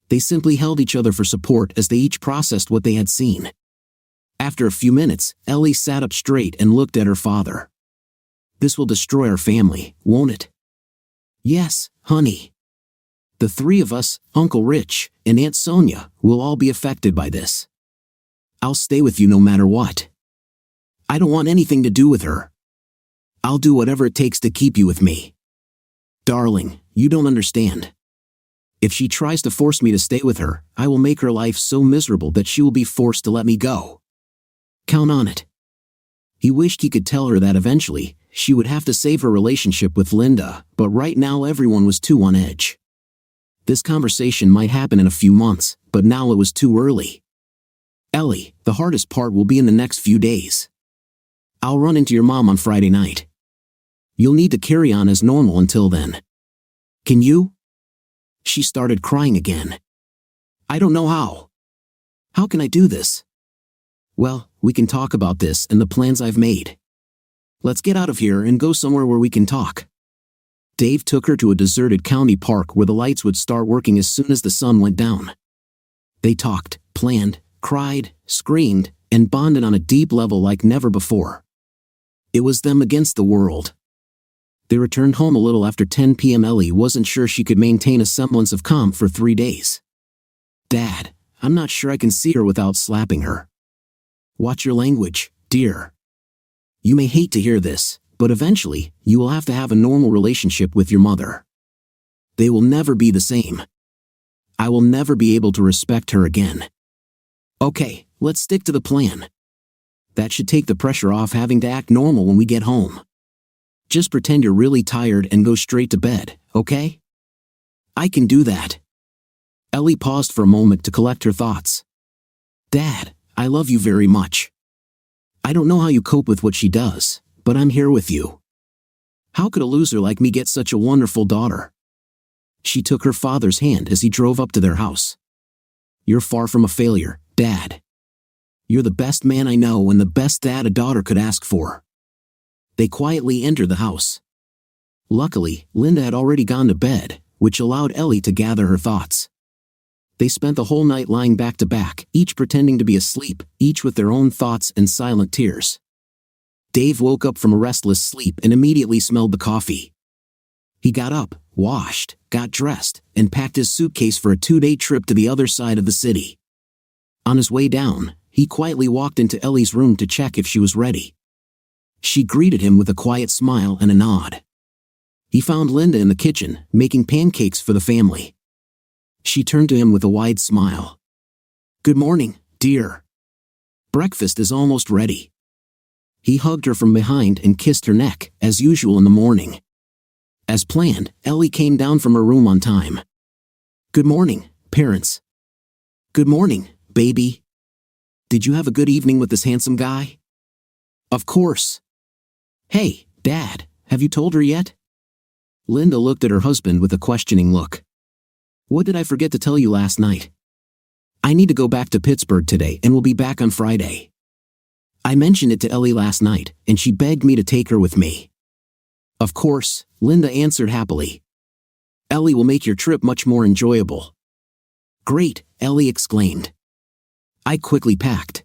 They simply held each other for support as they each processed what they had seen. After a few minutes, Ellie sat up straight and looked at her father. This will destroy our family, won't it? Yes, honey. The 3 of us, Uncle Rich, and Aunt Sonia, will all be affected by this. I'll stay with you no matter what. I don't want anything to do with her. I'll do whatever it takes to keep you with me. Darling, you don't understand. If she tries to force me to stay with her, I will make her life so miserable that she will be forced to let me go. Count on it. He wished he could tell her that eventually, she would have to save her relationship with Linda, but right now everyone was too on edge. This conversation might happen in a few months, but now it was too early. Ellie, the hardest part will be in the next few days. I'll run into your mom on Friday night. You'll need to carry on as normal until then. Can you? She started crying again. I don't know how. How can I do this? Well, we can talk about this and the plans I've made. Let's get out of here and go somewhere where we can talk. Dave took her to a deserted county park where the lights would start working as soon as the sun went down. They talked, planned, cried, screamed, and bonded on a deep level like never before. It was them against the world. They returned home a little after 10 p.m. Ellie wasn't sure she could maintain a semblance of calm for 3 days. Dad, I'm not sure I can see her without slapping her. Watch your language, dear. You may hate to hear this, but eventually, you will have to have a normal relationship with your mother. They will never be the same. I will never be able to respect her again. Okay, let's stick to the plan. That should take the pressure off having to act normal when we get home. Just pretend you're really tired and go straight to bed, okay? I can do that. Ellie paused for a moment to collect her thoughts. Dad, I love you very much. I don't know how you cope with what she does, but I'm here with you. How could a loser like me get such a wonderful daughter? She took her father's hand as he drove up to their house. You're far from a failure, Dad. You're the best man I know and the best dad a daughter could ask for. They quietly entered the house. Luckily, Linda had already gone to bed, which allowed Ellie to gather her thoughts. They spent the whole night lying back to back, each pretending to be asleep, each with their own thoughts and silent tears. Dave woke up from a restless sleep and immediately smelled the coffee. He got up, washed, got dressed, and packed his suitcase for a 2-day trip to the other side of the city. On his way down, he quietly walked into Ellie's room to check if she was ready. She greeted him with a quiet smile and a nod. He found Linda in the kitchen, making pancakes for the family. She turned to him with a wide smile. Good morning, dear. Breakfast is almost ready. He hugged her from behind and kissed her neck, as usual in the morning. As planned, Ellie came down from her room on time. Good morning, parents. Good morning, baby. Did you have a good evening with this handsome guy? Of course. Hey, Dad, have you told her yet? Linda looked at her husband with a questioning look. What did I forget to tell you last night? I need to go back to Pittsburgh today and will be back on Friday. I mentioned it to Ellie last night, and she begged me to take her with me. Of course, Linda answered happily. Ellie will make your trip much more enjoyable. Great, Ellie exclaimed. I quickly packed.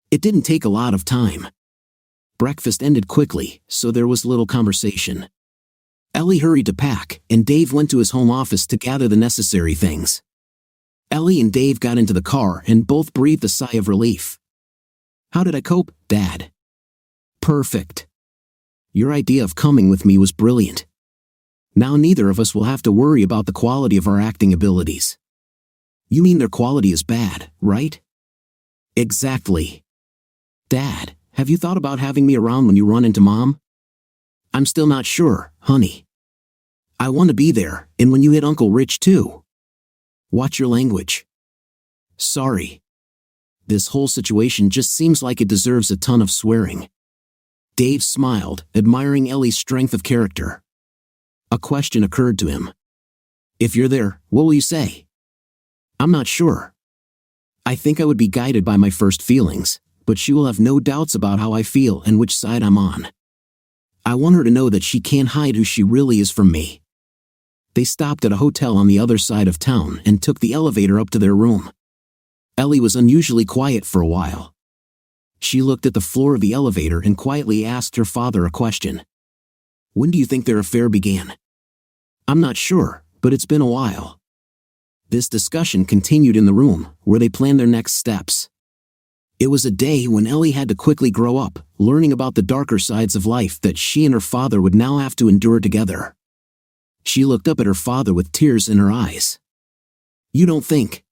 It didn't take a lot of time. Breakfast ended quickly, so there was little conversation. Ellie hurried to pack, and Dave went to his home office to gather the necessary things. Ellie and Dave got into the car and both breathed a sigh of relief. How did I cope, Dad? Perfect. Your idea of coming with me was brilliant. Now neither of us will have to worry about the quality of our acting abilities. You mean their quality is bad, right? Exactly. Dad, have you thought about having me around when you run into Mom? I'm still not sure, honey. I want to be there, and when you hit Uncle Rich too. Watch your language. Sorry. This whole situation just seems like it deserves a ton of swearing. Dave smiled, admiring Ellie's strength of character. A question occurred to him. If you're there, what will you say? I'm not sure. I think I would be guided by my first feelings, but she will have no doubts about how I feel and which side I'm on. I want her to know that she can't hide who she really is from me. They stopped at a hotel on the other side of town and took the elevator up to their room. Ellie was unusually quiet for a while. She looked at the floor of the elevator and quietly asked her father a question. When do you think their affair began? I'm not sure, but it's been a while. This discussion continued in the room, where they planned their next steps. It was a day when Ellie had to quickly grow up, learning about the darker sides of life that she and her father would now have to endure together. She looked up at her father with tears in her eyes. You don't think?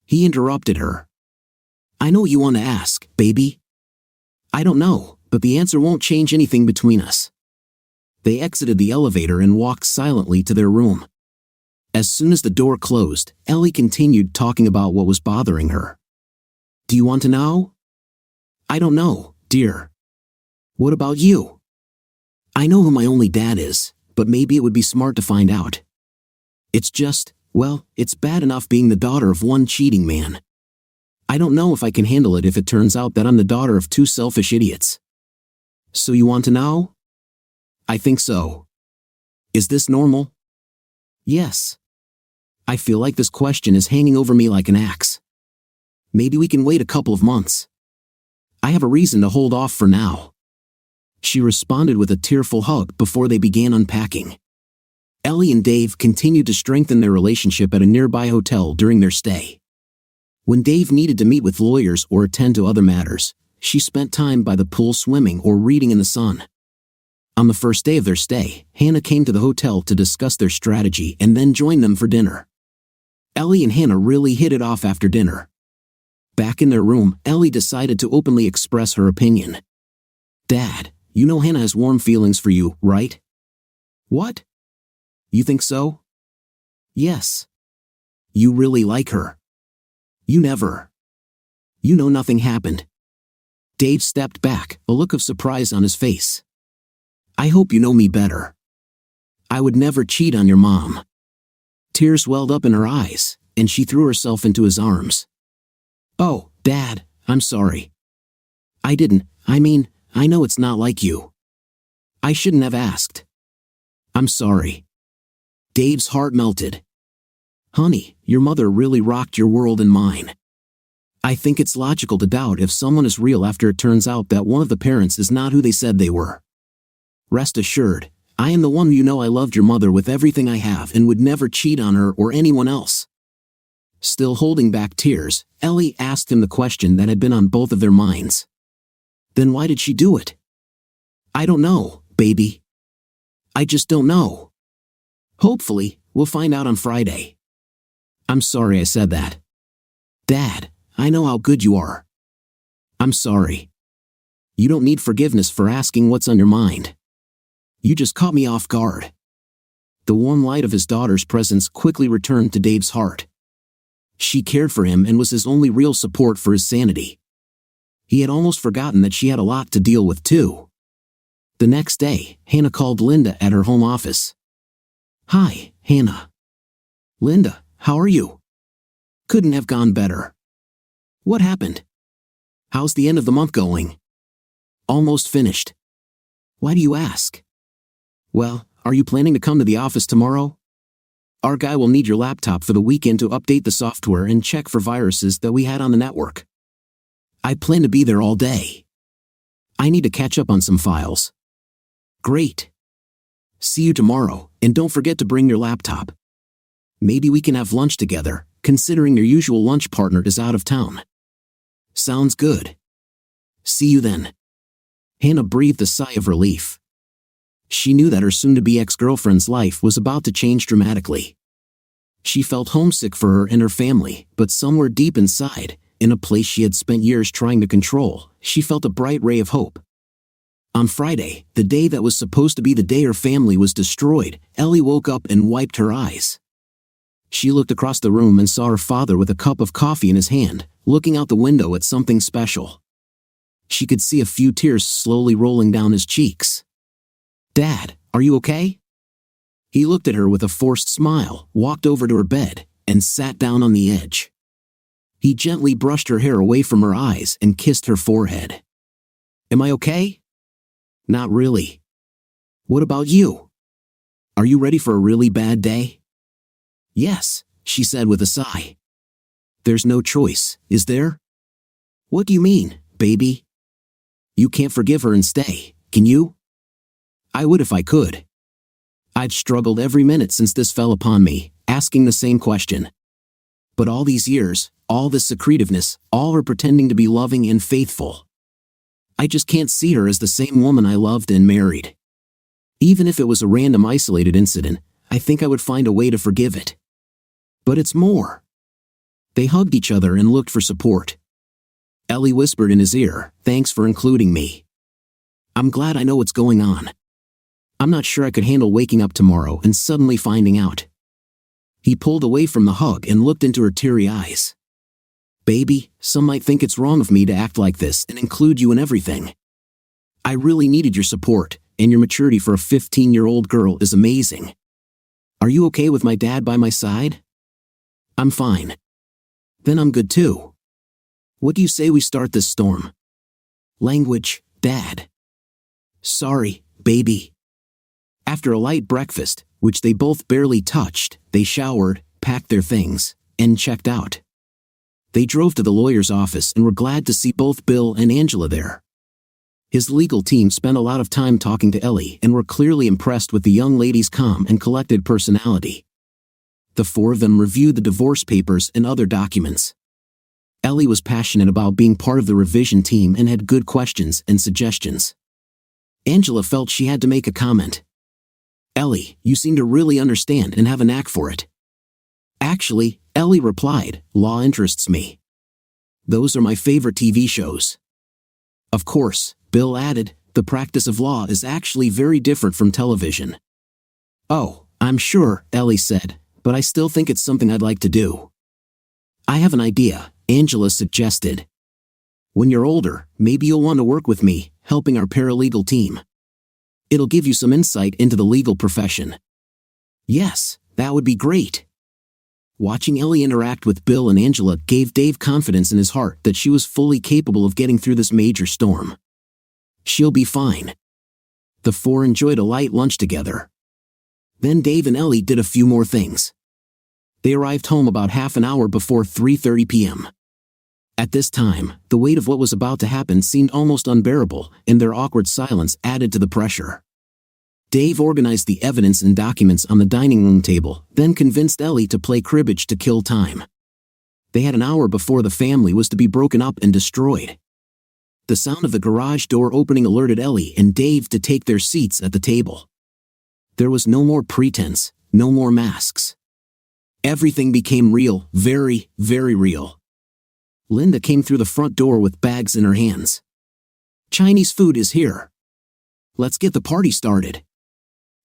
He interrupted her. I know what you want to ask, baby. I don't know, but the answer won't change anything between us. They exited the elevator and walked silently to their room. As soon as the door closed, Ellie continued talking about what was bothering her. Do you want to know? I don't know, dear. What about you? I know who my only dad is, but maybe it would be smart to find out. It's just, well, it's bad enough being the daughter of one cheating man. I don't know if I can handle it if it turns out that I'm the daughter of two selfish idiots. So you want to know? I think so. Is this normal? Yes. I feel like this question is hanging over me like an axe. Maybe we can wait a couple of months. I have a reason to hold off for now. She responded with a tearful hug before they began unpacking. Ellie and Dave continued to strengthen their relationship at a nearby hotel during their stay. When Dave needed to meet with lawyers or attend to other matters, she spent time by the pool swimming or reading in the sun. On the first day of their stay, Hannah came to the hotel to discuss their strategy and then joined them for dinner. Ellie and Hannah really hit it off after dinner. Back in their room, Ellie decided to openly express her opinion. Dad, you know Hannah has warm feelings for you, right? What? You think so? Yes. You really like her. You never. You know nothing happened. Dave stepped back, a look of surprise on his face. I hope you know me better. I would never cheat on your mom. Tears welled up in her eyes, and she threw herself into his arms. Oh, Dad, I'm sorry. I know it's not like you. I shouldn't have asked. I'm sorry. Dave's heart melted. Honey, your mother really rocked your world and mine. I think it's logical to doubt if someone is real after it turns out that one of the parents is not who they said they were. Rest assured, I am the one who you know I loved your mother with everything I have and would never cheat on her or anyone else. Still holding back tears, Ellie asked him the question that had been on both of their minds. Then why did she do it? I don't know, baby. I just don't know. Hopefully, we'll find out on Friday. I'm sorry I said that. Dad, I know how good you are. I'm sorry. You don't need forgiveness for asking what's on your mind. You just caught me off guard. The warm light of his daughter's presence quickly returned to Dave's heart. She cared for him and was his only real support for his sanity. He had almost forgotten that she had a lot to deal with too. The next day, Hannah called Linda at her home office. Hi, Hannah. Linda, how are you? Couldn't have gone better. What happened? How's the end of the month going? Almost finished. Why do you ask? Well, are you planning to come to the office tomorrow? Our guy will need your laptop for the weekend to update the software and check for viruses that we had on the network. I plan to be there all day. I need to catch up on some files. Great. See you tomorrow, and don't forget to bring your laptop. Maybe we can have lunch together, considering your usual lunch partner is out of town. Sounds good. See you then. Hannah breathed a sigh of relief. She knew that her soon-to-be ex-girlfriend's life was about to change dramatically. She felt homesick for her and her family, but somewhere deep inside, in a place she had spent years trying to control, she felt a bright ray of hope. On Friday, the day that was supposed to be the day her family was destroyed, Ellie woke up and wiped her eyes. She looked across the room and saw her father with a cup of coffee in his hand, looking out the window at something special. She could see a few tears slowly rolling down his cheeks. "Dad, are you okay?" He looked at her with a forced smile, walked over to her bed, and sat down on the edge. He gently brushed her hair away from her eyes and kissed her forehead. "Am I okay?" "Not really. What about you? Are you ready for a really bad day?" "Yes," she said with a sigh. "There's no choice, is there?" "What do you mean, baby?" "You can't forgive her and stay, can you?" "I would if I could. I've struggled every minute since this fell upon me, asking the same question. But all these years, all this secretiveness, all her pretending to be loving and faithful. I just can't see her as the same woman I loved and married. Even if it was a random isolated incident, I think I would find a way to forgive it. But it's more." They hugged each other and looked for support. Ellie whispered in his ear, "Thanks for including me. I'm glad I know what's going on. I'm not sure I could handle waking up tomorrow and suddenly finding out." He pulled away from the hug and looked into her teary eyes. "Baby, some might think it's wrong of me to act like this and include you in everything. I really needed your support, and your maturity for a 15-year-old girl is amazing. Are you okay with my dad by my side?" "I'm fine." "Then I'm good too. What do you say we start this storm?" "Language, Dad." "Sorry, baby." After a light breakfast, which they both barely touched, they showered, packed their things, and checked out. They drove to the lawyer's office and were glad to see both Bill and Angela there. His legal team spent a lot of time talking to Ellie and were clearly impressed with the young lady's calm and collected personality. The four of them reviewed the divorce papers and other documents. Ellie was passionate about being part of the revision team and had good questions and suggestions. Angela felt she had to make a comment. "Ellie, you seem to really understand and have a knack for it." "Actually," Ellie replied, "law interests me. Those are my favorite TV shows." "Of course," Bill added, "the practice of law is actually very different from television." "Oh, I'm sure," Ellie said, "but I still think it's something I'd like to do." "I have an idea," Angela suggested. "When you're older, maybe you'll want to work with me, helping our paralegal team. It'll give you some insight into the legal profession." "Yes, that would be great." Watching Ellie interact with Bill and Angela gave Dave confidence in his heart that she was fully capable of getting through this major storm. She'll be fine. The four enjoyed a light lunch together. Then Dave and Ellie did a few more things. They arrived home about half an hour before 3:30 p.m. At this time, the weight of what was about to happen seemed almost unbearable, and their awkward silence added to the pressure. Dave organized the evidence and documents on the dining room table, then convinced Ellie to play cribbage to kill time. They had an hour before the family was to be broken up and destroyed. The sound of the garage door opening alerted Ellie and Dave to take their seats at the table. There was no more pretense, no more masks. Everything became real, very, very real. Linda came through the front door with bags in her hands. "Chinese food is here. Let's get the party started."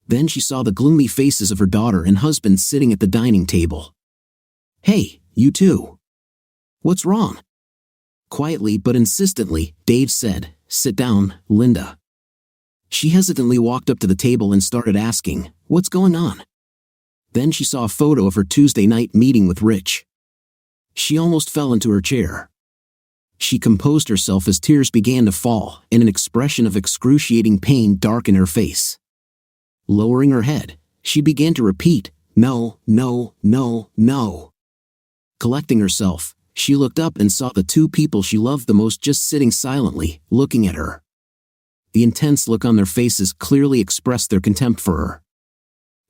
Then she saw the gloomy faces of her daughter and husband sitting at the dining table. "Hey, you two. What's wrong?" Quietly but insistently, Dave said, "Sit down, Linda." She hesitantly walked up to the table and started asking, "What's going on?" Then she saw a photo of her Tuesday night meeting with Rich. She almost fell into her chair. She composed herself as tears began to fall, and an expression of excruciating pain darkened her face. Lowering her head, she began to repeat, "No, no, no, no." Collecting herself, she looked up and saw the two people she loved the most just sitting silently, looking at her. The intense look on their faces clearly expressed their contempt for her.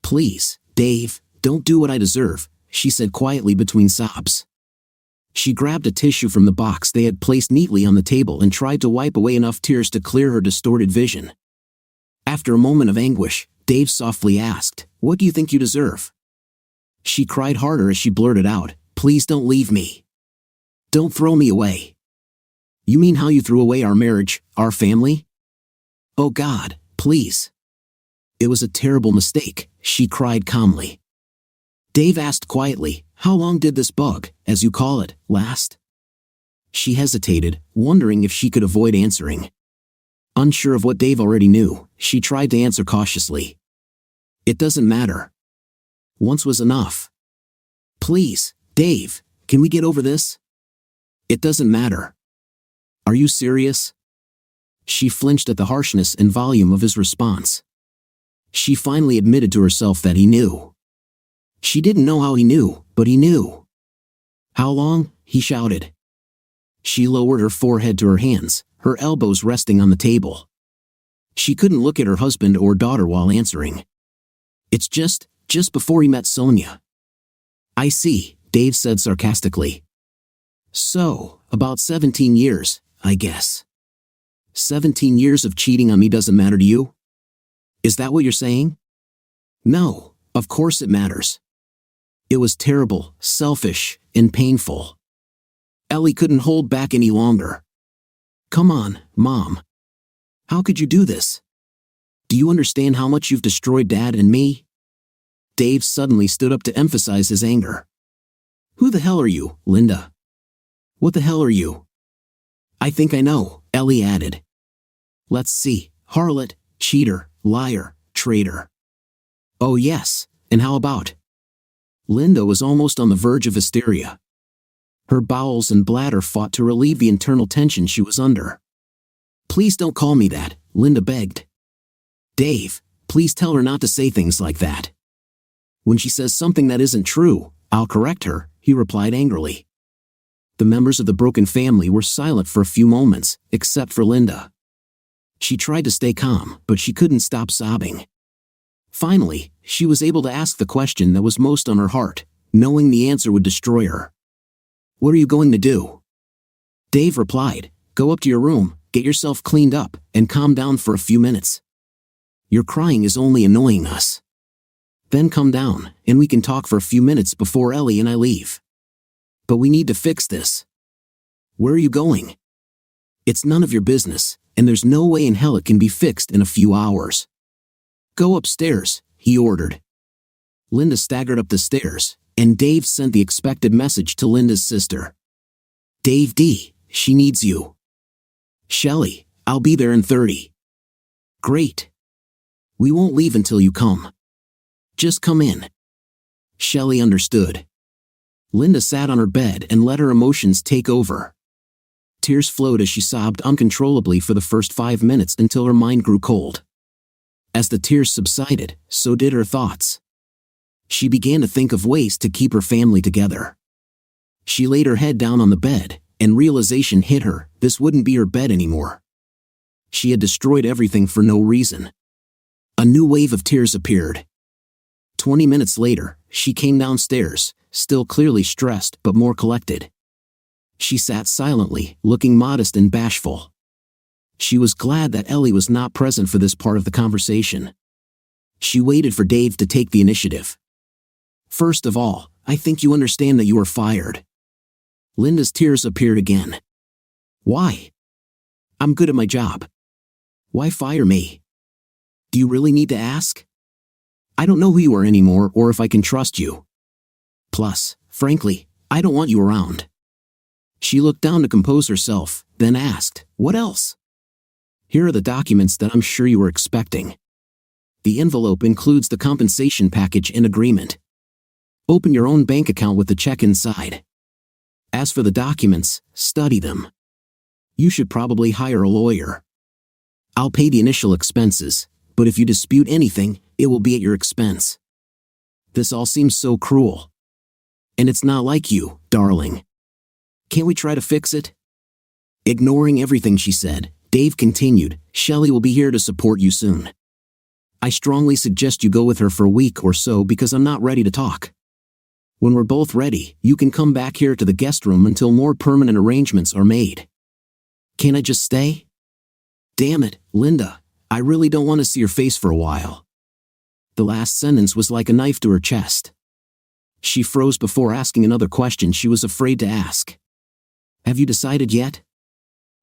"Please, Dave, don't do what I deserve," she said quietly between sobs. She grabbed a tissue from the box they had placed neatly on the table and tried to wipe away enough tears to clear her distorted vision. After a moment of anguish, Dave softly asked, "What do you think you deserve?" She cried harder as she blurted out, "Please don't leave me. Don't throw me away." "You mean how you threw away our marriage, our family?" "Oh God, please." "It was a terrible mistake," she cried calmly. Dave asked quietly, "How long did this bug, as you call it, last?" She hesitated, wondering if she could avoid answering. Unsure of what Dave already knew, she tried to answer cautiously. "It doesn't matter. Once was enough. Please, Dave, can we get over this? It doesn't matter." "Are you serious?" She flinched at the harshness and volume of his response. She finally admitted to herself that he knew. She didn't know how he knew, but he knew. "How long?" he shouted. She lowered her forehead to her hands, her elbows resting on the table. She couldn't look at her husband or daughter while answering. "It's just before he met Sonia." "I see," Dave said sarcastically. "So, about 17 years, I guess. 17 years of cheating on me doesn't matter to you? Is that what you're saying?" "No, of course it matters. It was terrible, selfish, and painful." Ellie couldn't hold back any longer. "Come on, Mom. How could you do this? Do you understand how much you've destroyed Dad and me?" Dave suddenly stood up to emphasize his anger. "Who the hell are you, Linda? What the hell are you?" "I think I know," Ellie added. "Let's see, harlot, cheater, liar, traitor." "Oh yes, and how about?" Linda was almost on the verge of hysteria. Her bowels and bladder fought to relieve the internal tension she was under. "Please don't call me that," Linda begged. "Dave, please tell her not to say things like that. When she says something that isn't true, I'll correct her," he replied angrily. The members of the broken family were silent for a few moments, except for Linda. She tried to stay calm, but she couldn't stop sobbing. Finally, she was able to ask the question that was most on her heart, knowing the answer would destroy her. "What are you going to do?" Dave replied, "Go up to your room, get yourself cleaned up, and calm down for a few minutes. Your crying is only annoying us. Then come down, and we can talk for a few minutes before Ellie and I leave. But we need to fix this." "Where are you going?" "It's none of your business, and there's no way in hell it can be fixed in a few hours." "Go upstairs," he ordered. Linda staggered up the stairs, and Dave sent the expected message to Linda's sister. "Dave D, she needs you." "Shelley, I'll be there in 30. "Great. We won't leave until you come. Just come in." Shelley understood. Linda sat on her bed and let her emotions take over. Tears flowed as she sobbed uncontrollably for the first 5 minutes until her mind grew cold. As the tears subsided, so did her thoughts. She began to think of ways to keep her family together. She laid her head down on the bed, and realization hit her, this wouldn't be her bed anymore. She had destroyed everything for no reason. A new wave of tears appeared. 20 minutes later, she came downstairs, still clearly stressed but more collected. She sat silently, looking modest and bashful. She was glad that Ellie was not present for this part of the conversation. She waited for Dave to take the initiative. "First of all, I think you understand that you are fired." Linda's tears appeared again. "Why? I'm good at my job. Why fire me? Do you really need to ask? I don't know who you are anymore or if I can trust you. Plus, frankly, I don't want you around." She looked down to compose herself, then asked, "What else?" "Here are the documents that I'm sure you were expecting. The envelope includes the compensation package and agreement. Open your own bank account with the check inside. As for the documents, study them. You should probably hire a lawyer. I'll pay the initial expenses, but if you dispute anything, it will be at your expense. This all seems so cruel. And it's not like you, darling. Can't we try to fix it? Ignoring everything she said, Dave continued, Shelley will be here to support you soon. I strongly suggest you go with her for a week or so because I'm not ready to talk. When we're both ready, you can come back here to the guest room until more permanent arrangements are made. Can't I just stay? Damn it, Linda, I really don't want to see your face for a while. The last sentence was like a knife to her chest. She froze before asking another question she was afraid to ask. Have you decided yet?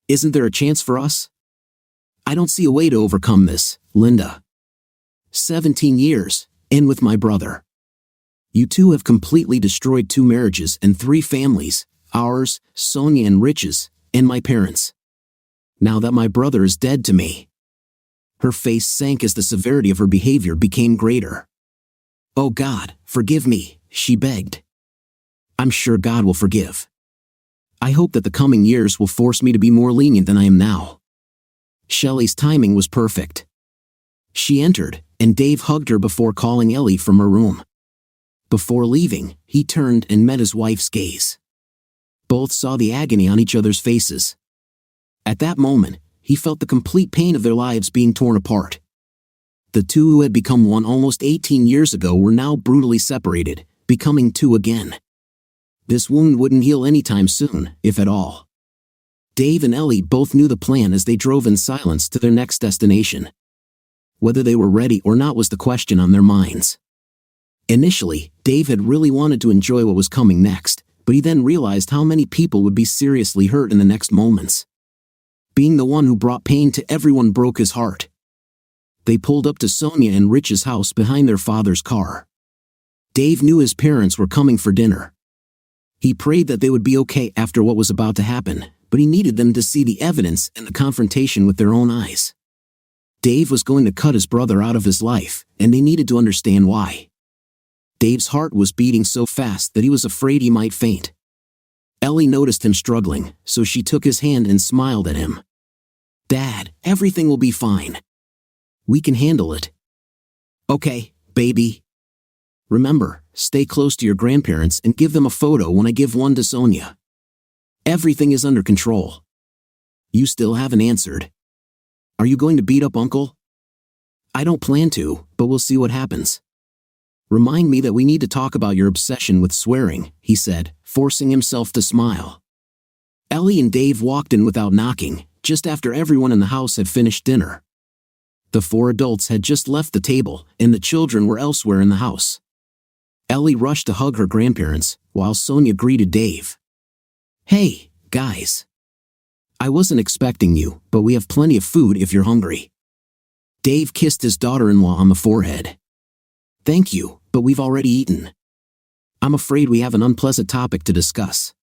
Isn't there a chance for us? I don't see a way to overcome this, Linda. 17 years, and with my brother. You two have completely destroyed 2 marriages and 3 families, ours, Sonia and Rich's, and my parents. Now that my brother is dead to me. Her face sank as the severity of her behavior became greater. Oh God, forgive me, she begged. I'm sure God will forgive. I hope that the coming years will force me to be more lenient than I am now. Shelley's timing was perfect. She entered, and Dave hugged her before calling Ellie from her room. Before leaving, he turned and met his wife's gaze. Both saw the agony on each other's faces. At that moment, he felt the complete pain of their lives being torn apart. The two who had become one almost 18 years ago were now brutally separated, becoming 2 again. This wound wouldn't heal anytime soon, if at all. Dave and Ellie both knew the plan as they drove in silence to their next destination. Whether they were ready or not was the question on their minds. Initially, Dave had really wanted to enjoy what was coming next, but he then realized how many people would be seriously hurt in the next moments. Being the one who brought pain to everyone broke his heart. They pulled up to Sonia and Rich's house behind their father's car. Dave knew his parents were coming for dinner. He prayed that they would be okay after what was about to happen, but he needed them to see the evidence and the confrontation with their own eyes. Dave was going to cut his brother out of his life, and they needed to understand why. Dave's heart was beating so fast that he was afraid he might faint. Ellie noticed him struggling, so she took his hand and smiled at him. Dad, everything will be fine. We can handle it. Okay, baby. Remember, stay close to your grandparents and give them a photo when I give one to Sonia. Everything is under control. You still haven't answered. Are you going to beat up Uncle? I don't plan to, but we'll see what happens. Remind me that we need to talk about your obsession with swearing, he said, forcing himself to smile. Ellie and Dave walked in without knocking, just after everyone in the house had finished dinner. The 4 adults had just left the table, and the children were elsewhere in the house. Ellie rushed to hug her grandparents, while Sonia greeted Dave. Hey, guys. I wasn't expecting you, but we have plenty of food if you're hungry. Dave kissed his daughter-in-law on the forehead. Thank you, but we've already eaten. I'm afraid we have an unpleasant topic to discuss.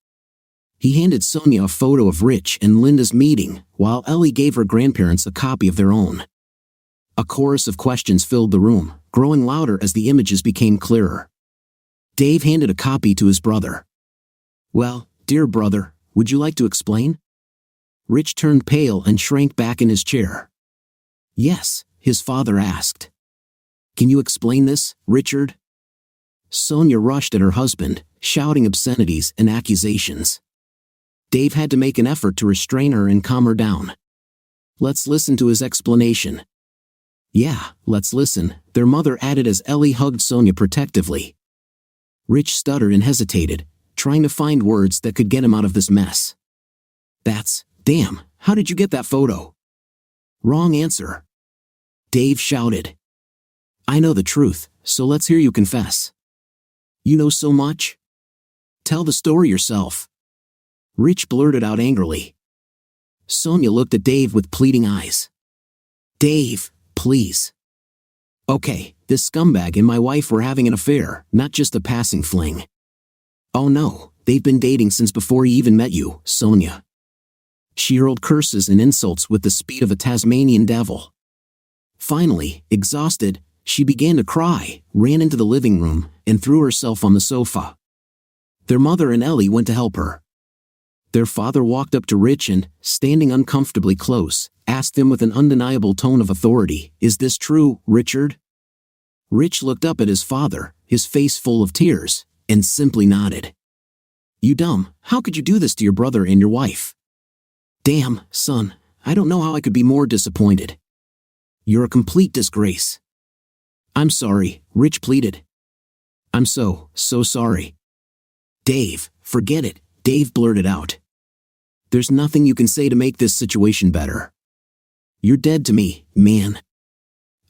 He handed Sonia a photo of Rich and Linda's meeting, while Ellie gave her grandparents a copy of their own. A chorus of questions filled the room, growing louder as the images became clearer. Dave handed a copy to his brother. Well, dear brother, would you like to explain? Rich turned pale and shrank back in his chair. Yes, his father asked. Can you explain this, Richard? Sonia rushed at her husband, shouting obscenities and accusations. Dave had to make an effort to restrain her and calm her down. Let's listen to his explanation. Yeah, let's listen, their mother added as Ellie hugged Sonia protectively. Rich stuttered and hesitated, trying to find words that could get him out of this mess. Damn, how did you get that photo? Wrong answer. Dave shouted. I know the truth, so let's hear you confess. You know so much? Tell the story yourself. Rich blurted out angrily. Sonia looked at Dave with pleading eyes. Dave, please. Okay, this scumbag and my wife were having an affair, not just a passing fling. Oh no, they've been dating since before he even met you, Sonia. She hurled curses and insults with the speed of a Tasmanian devil. Finally, exhausted, she began to cry, ran into the living room, and threw herself on the sofa. Their mother and Ellie went to help her. Their father walked up to Rich and, standing uncomfortably close, asked him with an undeniable tone of authority, "Is this true, Richard?" Rich looked up at his father, his face full of tears, and simply nodded. "You dumb, how could you do this to your brother and your wife?" "Damn, son, I don't know how I could be more disappointed. You're a complete disgrace." "I'm sorry," Rich pleaded. "I'm so sorry." "Dave, forget it," Dave blurted out. "There's nothing you can say to make this situation better. You're dead to me, man.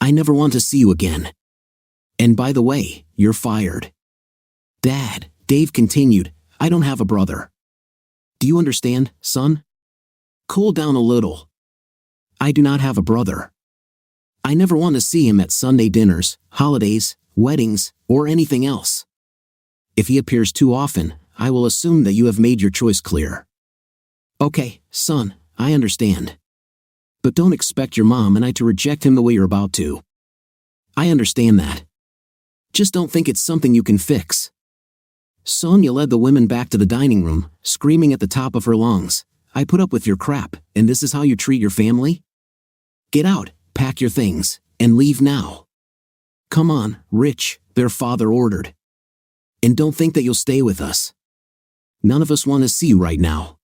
I never want to see you again. And by the way, you're fired." "Dad," Dave continued, "I don't have a brother. Do you understand, son? Cool down a little. I do not have a brother. I never want to see him at Sunday dinners, holidays, weddings, or anything else. If he appears too often, I will assume that you have made your choice clear. Okay, son, I understand. But don't expect your mom and I to reject him the way you're about to. I understand that. Just don't think it's something you can fix." Sonia led the women back to the dining room, screaming at the top of her lungs, "I put up with your crap, and this is how you treat your family? Get out, pack your things, and leave now. Come on, Rich," their father ordered. "And don't think that you'll stay with us. None of us want to see you right now."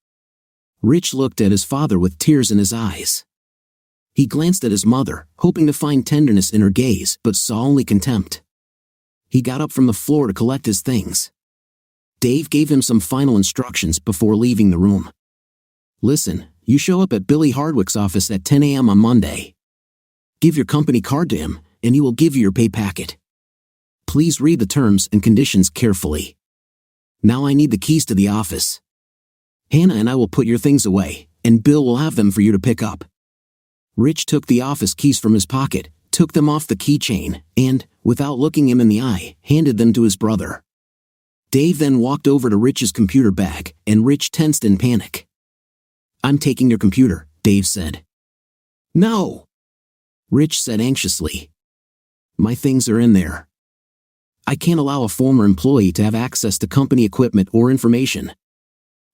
Rich looked at his father with tears in his eyes. He glanced at his mother, hoping to find tenderness in her gaze, but saw only contempt. He got up from the floor to collect his things. Dave gave him some final instructions before leaving the room. "Listen, you show up at Billy Hardwick's office at 10 a.m. on Monday. Give your company card to him, and he will give you your pay packet. Please read the terms and conditions carefully. Now I need the keys to the office. Hannah and I will put your things away, and Bill will have them for you to pick up." Rich took the office keys from his pocket, took them off the keychain, and, without looking him in the eye, handed them to his brother. Dave then walked over to Rich's computer bag, and Rich tensed in panic. "I'm taking your computer," Dave said. "No," Rich said anxiously. "My things are in there. I can't allow a former employee to have access to company equipment or information.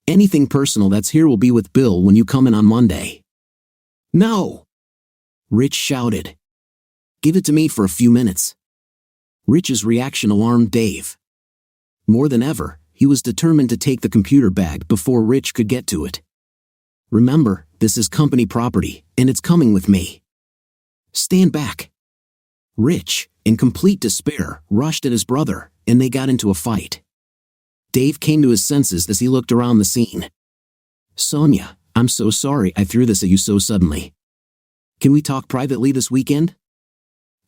Anything personal that's here will be with Bill when you come in on Monday." "No!" Rich shouted. "Give it to me for a few minutes." Rich's reaction alarmed Dave. More than ever, he was determined to take the computer bag before Rich could get to it. "Remember, this is company property, and it's coming with me. Stand back." Rich, in complete despair, rushed at his brother, and they got into a fight. Dave came to his senses as he looked around the scene. "Sonia, I'm so sorry I threw this at you so suddenly. Can we talk privately this weekend?"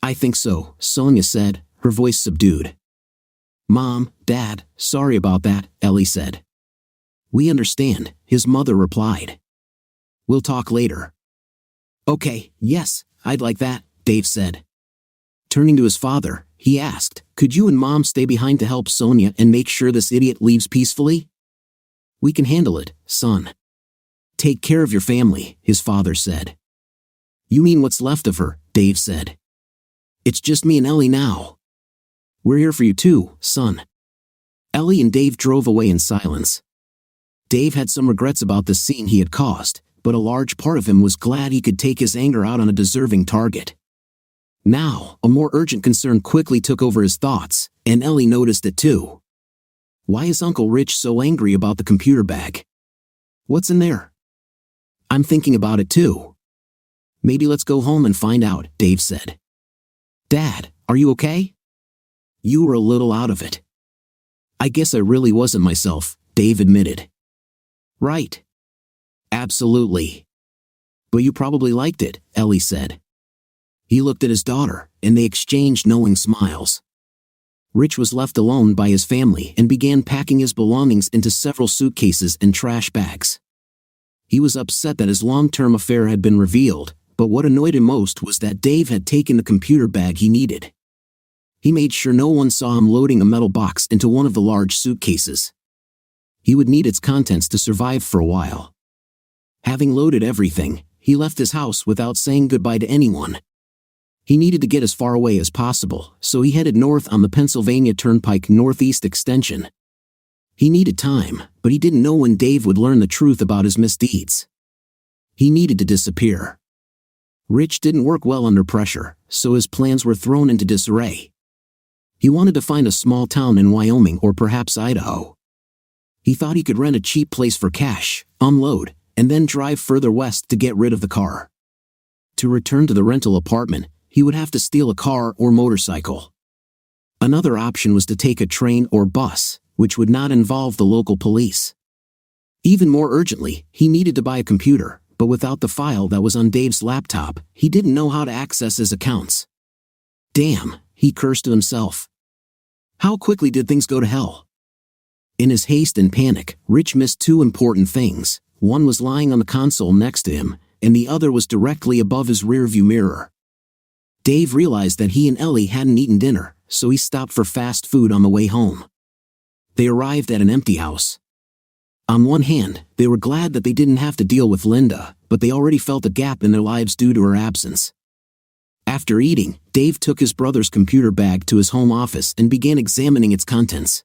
"I think so," Sonia said, her voice subdued. "Mom, Dad, sorry about that," Ellie said. "We understand," his mother replied. "We'll talk later." "Okay, yes, I'd like that," Dave said. Turning to his father, he asked, "Could you and Mom stay behind to help Sonia and make sure this idiot leaves peacefully?" "We can handle it, son." "Take care of your family," his father said. "You mean what's left of her?" Dave said. "It's just me and Ellie now." "We're here for you too, son." Ellie and Dave drove away in silence. Dave had some regrets about the scene he had caused, but a large part of him was glad he could take his anger out on a deserving target. Now, a more urgent concern quickly took over his thoughts, and Ellie noticed it too. Why is Uncle Rich so angry about the computer bag? What's in there? "I'm thinking about it too." "Maybe let's go home and find out," Dave said. "Dad, are you okay? You were a little out of it." "I guess I really wasn't myself," Dave admitted. "Right. Absolutely. But you probably liked it," Ellie said. He looked at his daughter, and they exchanged knowing smiles. Rich was left alone by his family and began packing his belongings into several suitcases and trash bags. He was upset that his long-term affair had been revealed, but what annoyed him most was that Dave had taken the computer bag he needed. He made sure no one saw him loading a metal box into one of the large suitcases. He would need its contents to survive for a while. Having loaded everything, he left his house without saying goodbye to anyone. He needed to get as far away as possible, so he headed north on the Pennsylvania Turnpike Northeast Extension. He needed time, but he didn't know when Dave would learn the truth about his misdeeds. He needed to disappear. Rich didn't work well under pressure, so his plans were thrown into disarray. He wanted to find a small town in Wyoming or perhaps Idaho. He thought he could rent a cheap place for cash, unload, and then drive further west to get rid of the car. To return to the rental apartment, he would have to steal a car or motorcycle. Another option was to take a train or bus, which would not involve the local police. Even more urgently, he needed to buy a computer, but without the file that was on Dave's laptop, he didn't know how to access his accounts. Damn, he cursed to himself. How quickly did things go to hell? In his haste and panic, Rich missed two important things. One was lying on the console next to him, and the other was directly above his rearview mirror. Dave realized that he and Ellie hadn't eaten dinner, so he stopped for fast food on the way home. They arrived at an empty house. On one hand, they were glad that they didn't have to deal with Linda, but they already felt a gap in their lives due to her absence. After eating, Dave took his brother's computer bag to his home office and began examining its contents.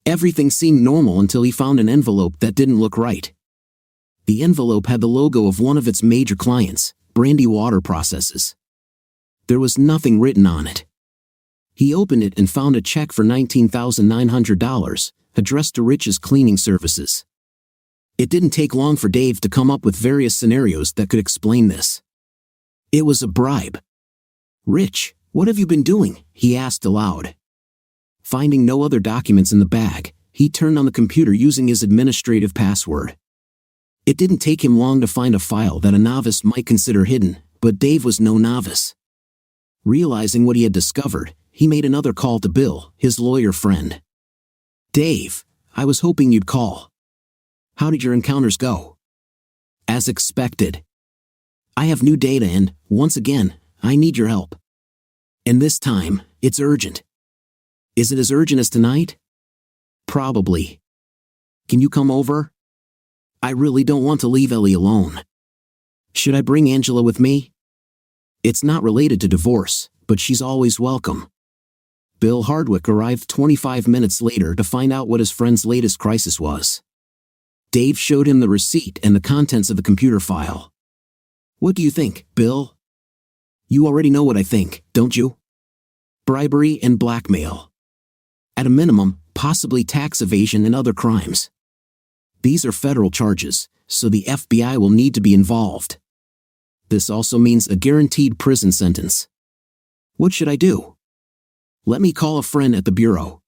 Everything seemed normal until he found an envelope that didn't look right. The envelope had the logo of one of its major clients, Brandy Water Processes. There was nothing written on it. He opened it and found a check for $19,900, addressed to Rich's cleaning services. It didn't take long for Dave to come up with various scenarios that could explain this. It was a bribe. "Rich, what have you been doing?" he asked aloud. Finding no other documents in the bag, he turned on the computer using his administrative password. It didn't take him long to find a file that a novice might consider hidden, but Dave was no novice. Realizing what he had discovered, he made another call to Bill, his lawyer friend. "Dave, I was hoping you'd call. How did your encounters go?" "As expected. I have new data and, once again, I need your help. And this time, it's urgent." "Is it as urgent as tonight?" "Probably. Can you come over? I really don't want to leave Ellie alone. Should I bring Angela with me? It's not related to divorce, but she's always welcome." Bill Hardwick arrived 25 minutes later to find out what his friend's latest crisis was. Dave showed him the receipt and the contents of the computer file. "What do you think, Bill?" "You already know what I think, don't you? Bribery and blackmail. At a minimum, possibly tax evasion and other crimes. These are federal charges, so the FBI will need to be involved. This also means a guaranteed prison sentence. What should I do? Let me call a friend at the bureau.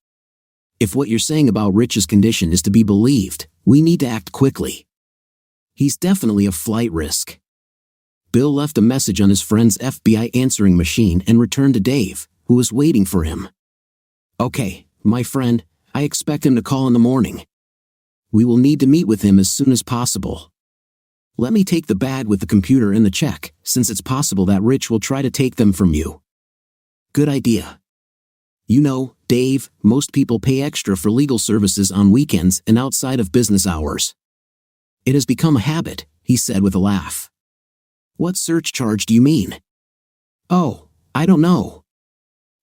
If what you're saying about Rich's condition is to be believed, we need to act quickly. He's definitely a flight risk." Bill left a message on his friend's FBI answering machine and returned to Dave, who was waiting for him. "Okay, my friend, I expect him to call in the morning. We will need to meet with him as soon as possible. Let me take the bag with the computer and the check, since it's possible that Rich will try to take them from you." "Good idea. You know, Dave, most people pay extra for legal services on weekends and outside of business hours. It has become a habit," he said with a laugh. "What surcharge do you mean?" "Oh, I don't know.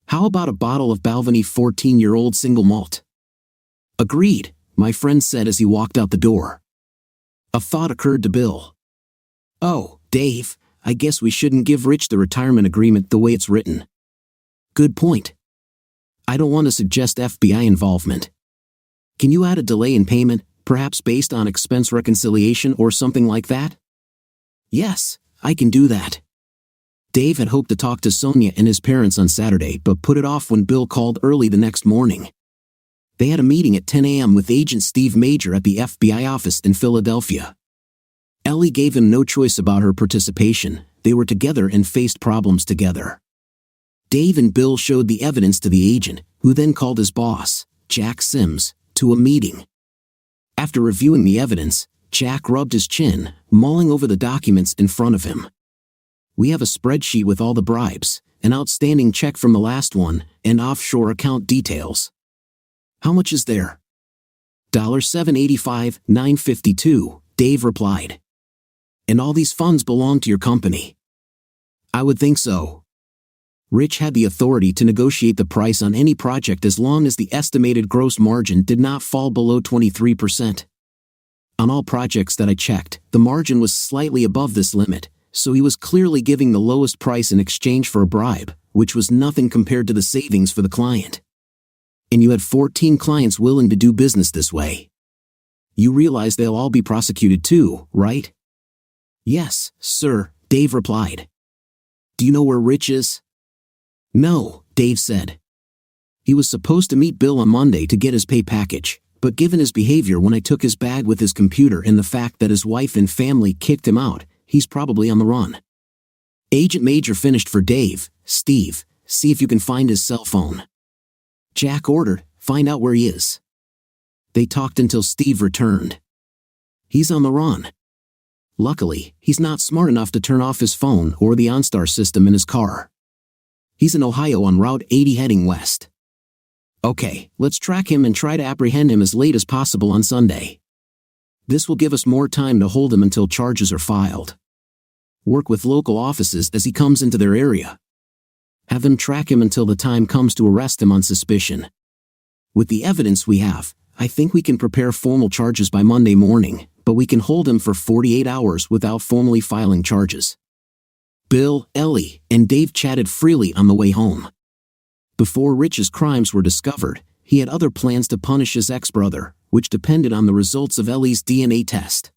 How about a bottle of Balvenie 14-year-old single malt?" "Agreed," my friend said as he walked out the door. A thought occurred to Bill. "Oh, Dave, I guess we shouldn't give Rich the retirement agreement the way it's written." "Good point. I don't want to suggest FBI involvement. Can you add a delay in payment, perhaps based on expense reconciliation or something like that?" "Yes, I can do that." Dave had hoped to talk to Sonia and his parents on Saturday but put it off when Bill called early the next morning. They had a meeting at 10 a.m. with Agent Steve Major at the FBI office in Philadelphia. Ellie gave him no choice about her participation. They were together and faced problems together. Dave and Bill showed the evidence to the agent, who then called his boss, Jack Sims, to a meeting. After reviewing the evidence, Jack rubbed his chin, mulling over the documents in front of him. "We have a spreadsheet with all the bribes, an outstanding check from the last one, and offshore account details." "How much is there?" $785, $952, Dave replied. "And all these funds belong to your company?" "I would think so. Rich had the authority to negotiate the price on any project as long as the estimated gross margin did not fall below 23%. On all projects that I checked, the margin was slightly above this limit, so he was clearly giving the lowest price in exchange for a bribe, which was nothing compared to the savings for the client. And you had 14 clients willing to do business this way. You realize they'll all be prosecuted too, right? Yes, sir, Dave replied. Do you know where Rich is? No, Dave said. He was supposed to meet Bill on Monday to get his pay package, but given his behavior when I took his bag with his computer and the fact that his wife and family kicked him out, he's probably on the run. Agent Major finished for Dave. Steve, see if you can find his cell phone. Jack ordered, find out where he is. They talked until Steve returned. He's on the run. Luckily, he's not smart enough to turn off his phone or the OnStar system in his car. He's in Ohio on Route 80 heading west. Okay, let's track him and try to apprehend him as late as possible on Sunday. This will give us more time to hold him until charges are filed. Work with local offices as he comes into their area. Have them track him until the time comes to arrest him on suspicion. With the evidence we have, I think we can prepare formal charges by Monday morning, but we can hold him for 48 hours without formally filing charges. Bill, Ellie, and Dave chatted freely on the way home. Before Rich's crimes were discovered, he had other plans to punish his ex-brother, which depended on the results of Ellie's DNA test.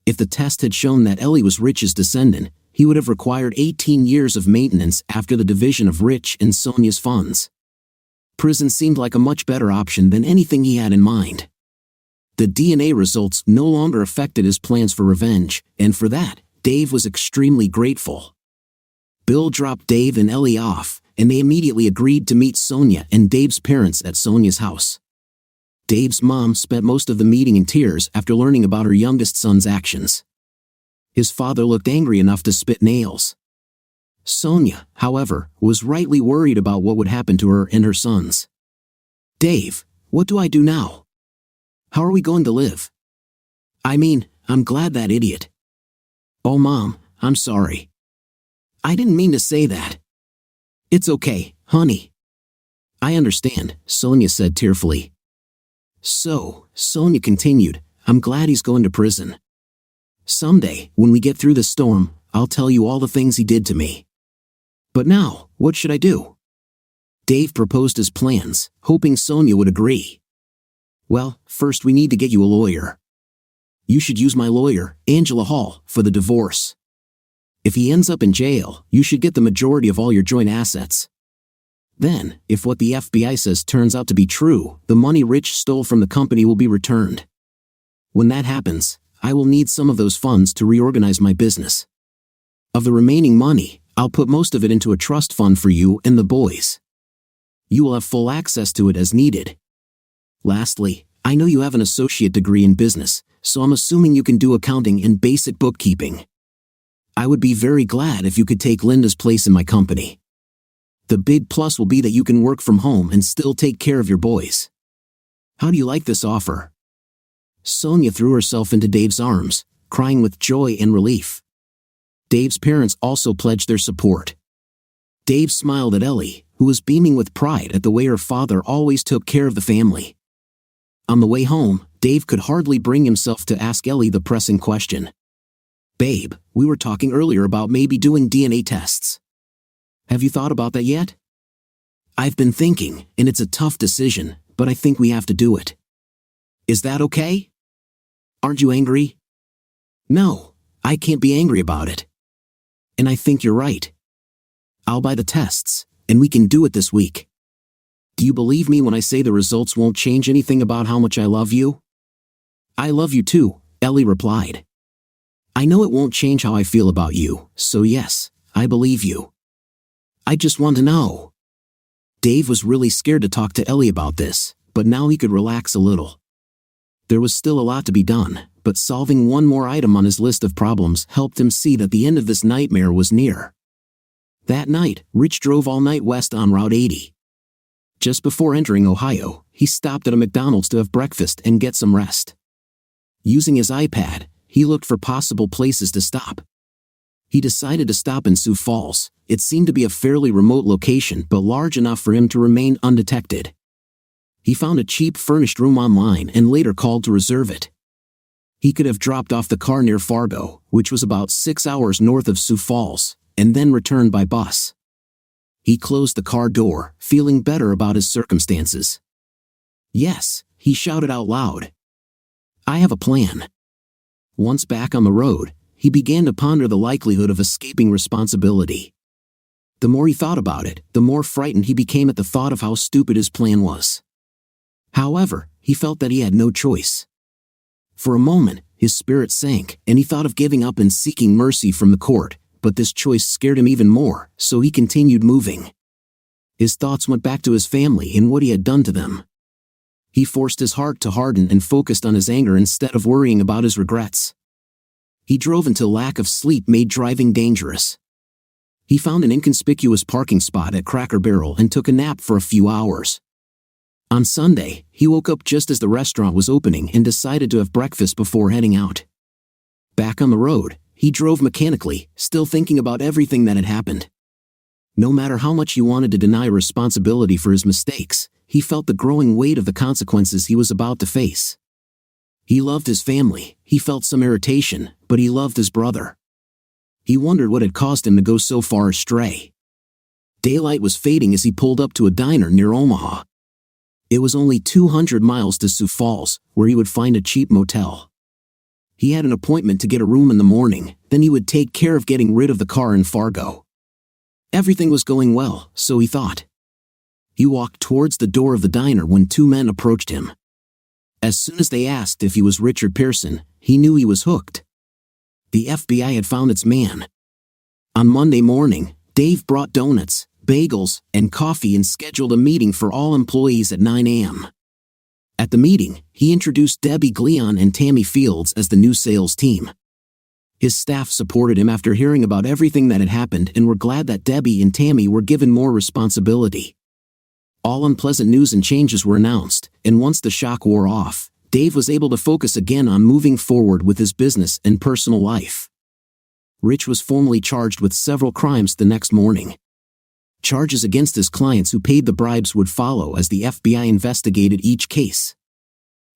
If the test had shown that Ellie was Rich's descendant, he would have required 18 years of maintenance after the division of Rich and Sonia's funds. Prison seemed like a much better option than anything he had in mind. The DNA results no longer affected his plans for revenge, and for that, Dave was extremely grateful. Bill dropped Dave and Ellie off, and they immediately agreed to meet Sonia and Dave's parents at Sonia's house. Dave's mom spent most of the meeting in tears after learning about her youngest son's actions. His father looked angry enough to spit nails. Sonia, however, was rightly worried about what would happen to her and her sons. Dave, what do I do now? How are we going to live? I mean, I'm glad that idiot. Oh, Mom, I'm sorry. I didn't mean to say that. It's okay, honey. I understand, Sonia said tearfully. So, Sonia continued, I'm glad he's going to prison. Someday, when we get through the storm, I'll tell you all the things he did to me. But now, what should I do? Dave proposed his plans, hoping Sonia would agree. Well, first we need to get you a lawyer. You should use my lawyer, Angela Hall, for the divorce. If he ends up in jail, you should get the majority of all your joint assets. Then, if what the FBI says turns out to be true, the money Rich stole from the company will be returned. When that happens, I will need some of those funds to reorganize my business. Of the remaining money, I'll put most of it into a trust fund for you and the boys. You will have full access to it as needed. Lastly, I know you have an associate degree in business, so I'm assuming you can do accounting and basic bookkeeping. I would be very glad if you could take Linda's place in my company. The big plus will be that you can work from home and still take care of your boys. How do you like this offer? Sonia threw herself into Dave's arms, crying with joy and relief. Dave's parents also pledged their support. Dave smiled at Ellie, who was beaming with pride at the way her father always took care of the family. On the way home, Dave could hardly bring himself to ask Ellie the pressing question. Babe, we were talking earlier about maybe doing DNA tests. Have you thought about that yet? I've been thinking, and it's a tough decision, but I think we have to do it. Is that okay? Aren't you angry? No, I can't be angry about it. And I think you're right. I'll buy the tests, and we can do it this week. Do you believe me when I say the results won't change anything about how much I love you? I love you too, Ellie replied. I know it won't change how I feel about you, so yes, I believe you. I just want to know. Dave was really scared to talk to Ellie about this, but now he could relax a little. There was still a lot to be done, but solving one more item on his list of problems helped him see that the end of this nightmare was near. That night, Rich drove all night west on Route 80. Just before entering Ohio, he stopped at a McDonald's to have breakfast and get some rest. Using his iPad, he looked for possible places to stop. He decided to stop in Sioux Falls. It seemed to be a fairly remote location, but large enough for him to remain undetected. He found a cheap furnished room online and later called to reserve it. He could have dropped off the car near Fargo, which was about 6 hours north of Sioux Falls, and then returned by bus. He closed the car door, feeling better about his circumstances. Yes, he shouted out loud. I have a plan. Once back on the road, he began to ponder the likelihood of escaping responsibility. The more he thought about it, the more frightened he became at the thought of how stupid his plan was. However, he felt that he had no choice. For a moment, his spirit sank, and he thought of giving up and seeking mercy from the court, but this choice scared him even more, so he continued moving. His thoughts went back to his family and what he had done to them. He forced his heart to harden and focused on his anger instead of worrying about his regrets. He drove until lack of sleep made driving dangerous. He found an inconspicuous parking spot at Cracker Barrel and took a nap for a few hours. On Sunday, he woke up just as the restaurant was opening and decided to have breakfast before heading out. Back on the road, he drove mechanically, still thinking about everything that had happened. No matter how much he wanted to deny responsibility for his mistakes, he felt the growing weight of the consequences he was about to face. He loved his family, he felt some irritation, but he loved his brother. He wondered what had caused him to go so far astray. Daylight was fading as he pulled up to a diner near Omaha. It was only 200 miles to Sioux Falls, where he would find a cheap motel. He had an appointment to get a room in the morning, then he would take care of getting rid of the car in Fargo. Everything was going well, so he thought. He walked towards the door of the diner when two men approached him. As soon as they asked if he was Richard Pearson, he knew he was hooked. The FBI had found its man. On Monday morning, Dave brought donuts, bagels, and coffee and scheduled a meeting for all employees at 9 a.m. At the meeting, he introduced Debbie Gleon and Tammy Fields as the new sales team. His staff supported him after hearing about everything that had happened and were glad that Debbie and Tammy were given more responsibility. All unpleasant news and changes were announced, and once the shock wore off, Dave was able to focus again on moving forward with his business and personal life. Rich was formally charged with several crimes the next morning. Charges against his clients who paid the bribes would follow as the FBI investigated each case.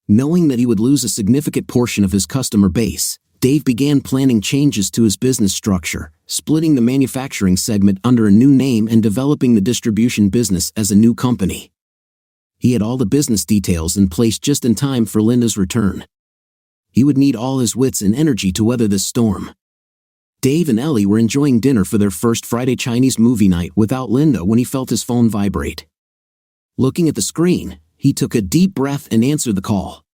Knowing that he would lose a significant portion of his customer base, Dave began planning changes to his business structure, splitting the manufacturing segment under a new name and developing the distribution business as a new company. He had all the business details in place just in time for Linda's return. He would need all his wits and energy to weather this storm. Dave and Ellie were enjoying dinner for their first Friday Chinese movie night without Linda when he felt his phone vibrate. Looking at the screen, he took a deep breath and answered the call.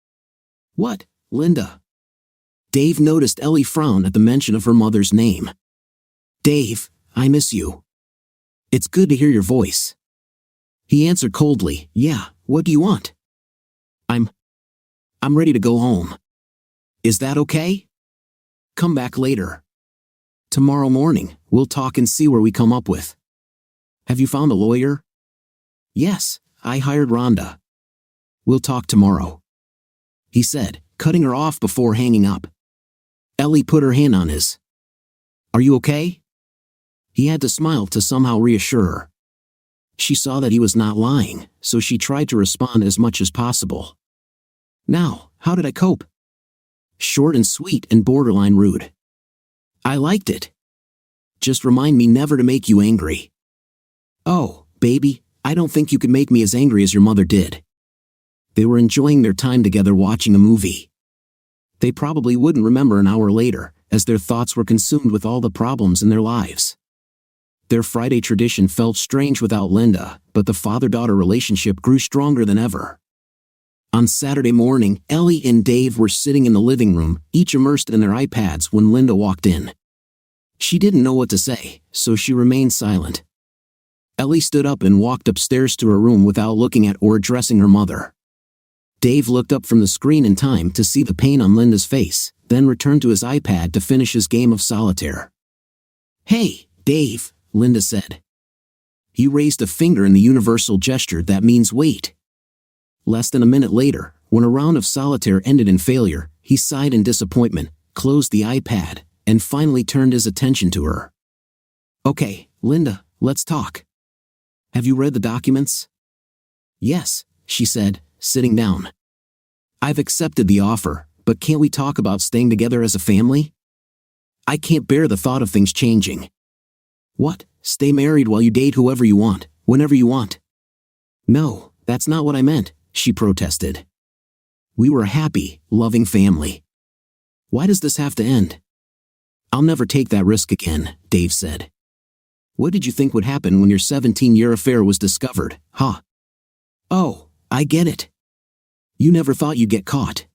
"What, Linda?" Dave noticed Ellie frown at the mention of her mother's name. "Dave, I miss you. It's good to hear your voice." He answered coldly, "Yeah, what do you want?" I'm ready to go home. Is that okay? Come back later. Tomorrow morning, we'll talk and see where we come up with. Have you found a lawyer? Yes, I hired Rhonda. We'll talk tomorrow, he said, cutting her off before hanging up. Ellie put her hand on his. Are you okay? He had to smile to somehow reassure her. She saw that he was not lying, so she tried to respond as much as possible. Now, how did I cope? Short and sweet and borderline rude. I liked it. Just remind me never to make you angry. Oh, baby, I don't think you could make me as angry as your mother did. They were enjoying their time together watching a movie. They probably wouldn't remember an hour later, as their thoughts were consumed with all the problems in their lives. Their Friday tradition felt strange without Linda, but the father-daughter relationship grew stronger than ever. On Saturday morning, Ellie and Dave were sitting in the living room, each immersed in their iPads when Linda walked in. She didn't know what to say, so she remained silent. Ellie stood up and walked upstairs to her room without looking at or addressing her mother. Dave looked up from the screen in time to see the pain on Linda's face, then returned to his iPad to finish his game of solitaire. Hey, Dave, Linda said. He raised a finger in the universal gesture that means wait. Less than a minute later, when a round of solitaire ended in failure, he sighed in disappointment, closed the iPad, and finally turned his attention to her. "Okay, Linda, let's talk. Have you read the documents?" "Yes," she said, sitting down. "I've accepted the offer, but can't we talk about staying together as a family? I can't bear the thought of things changing." "What, stay married while you date whoever you want, whenever you want?" "No, that's not what I meant," she protested. "We were a happy, loving family. Why does this have to end?" "I'll never take that risk again," Dave said. "What did you think would happen when your 17-year affair was discovered, huh? Oh, I get it. You never thought you'd get caught.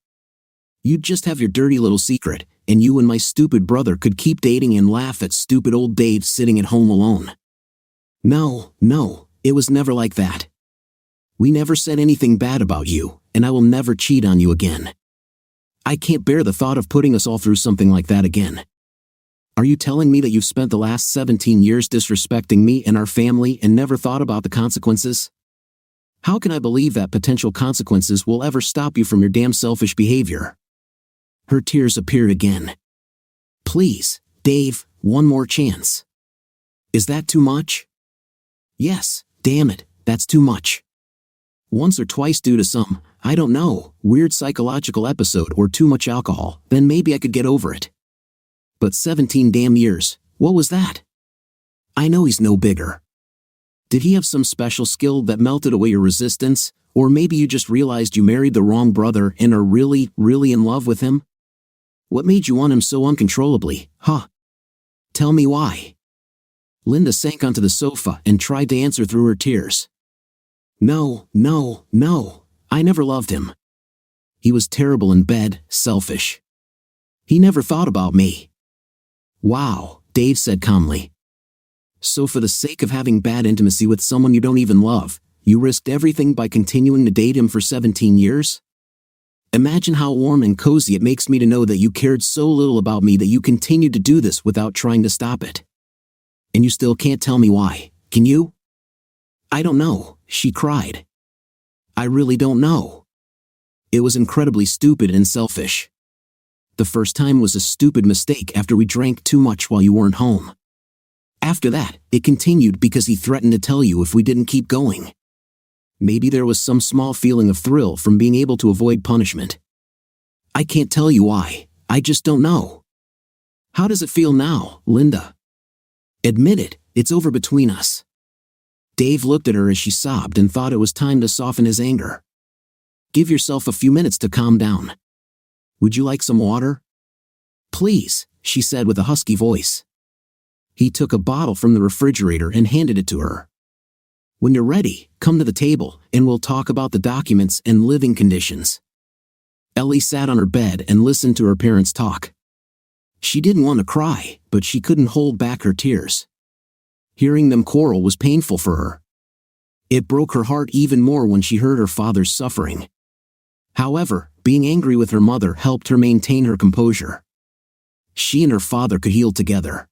You'd just have your dirty little secret, and you and my stupid brother could keep dating and laugh at stupid old Dave sitting at home alone." No, it was never like that. We never said anything bad about you, and I will never cheat on you again. I can't bear the thought of putting us all through something like that again. Are you telling me that you've spent the last 17 years disrespecting me and our family and never thought about the consequences? How can I believe that potential consequences will ever stop you from your damn selfish behavior?" Her tears appeared again. "Please, Dave, one more chance." "Is that too much?" "Yes, damn it, that's too much. Once or twice due to some, I don't know, weird psychological episode or too much alcohol, then maybe I could get over it. But 17 damn years, what was that? I know he's no bigger. Did he have some special skill that melted away your resistance, or maybe you just realized you married the wrong brother and are really, really in love with him? What made you want him so uncontrollably, huh? Tell me why." Linda sank onto the sofa and tried to answer through her tears. No, I never loved him. He was terrible in bed, selfish. He never thought about me." "Wow," Dave said calmly. "So for the sake of having bad intimacy with someone you don't even love, you risked everything by continuing to date him for 17 years? Imagine how warm and cozy it makes me to know that you cared so little about me that you continued to do this without trying to stop it. And you still can't tell me why, can you?" "I don't know," she cried. "I really don't know. It was incredibly stupid and selfish. The first time was a stupid mistake after we drank too much while you weren't home. After that, it continued because he threatened to tell you if we didn't keep going. Maybe there was some small feeling of thrill from being able to avoid punishment. I can't tell you why, I just don't know. How does it feel now, Linda? Admit it, it's over between us." Dave looked at her as she sobbed and thought it was time to soften his anger. "Give yourself a few minutes to calm down. Would you like some water?" "Please," she said with a husky voice. He took a bottle from the refrigerator and handed it to her. "When you're ready, come to the table, and we'll talk about the documents and living conditions." Ellie sat on her bed and listened to her parents talk. She didn't want to cry, but she couldn't hold back her tears. Hearing them quarrel was painful for her. It broke her heart even more when she heard her father's suffering. However, being angry with her mother helped her maintain her composure. She and her father could heal together.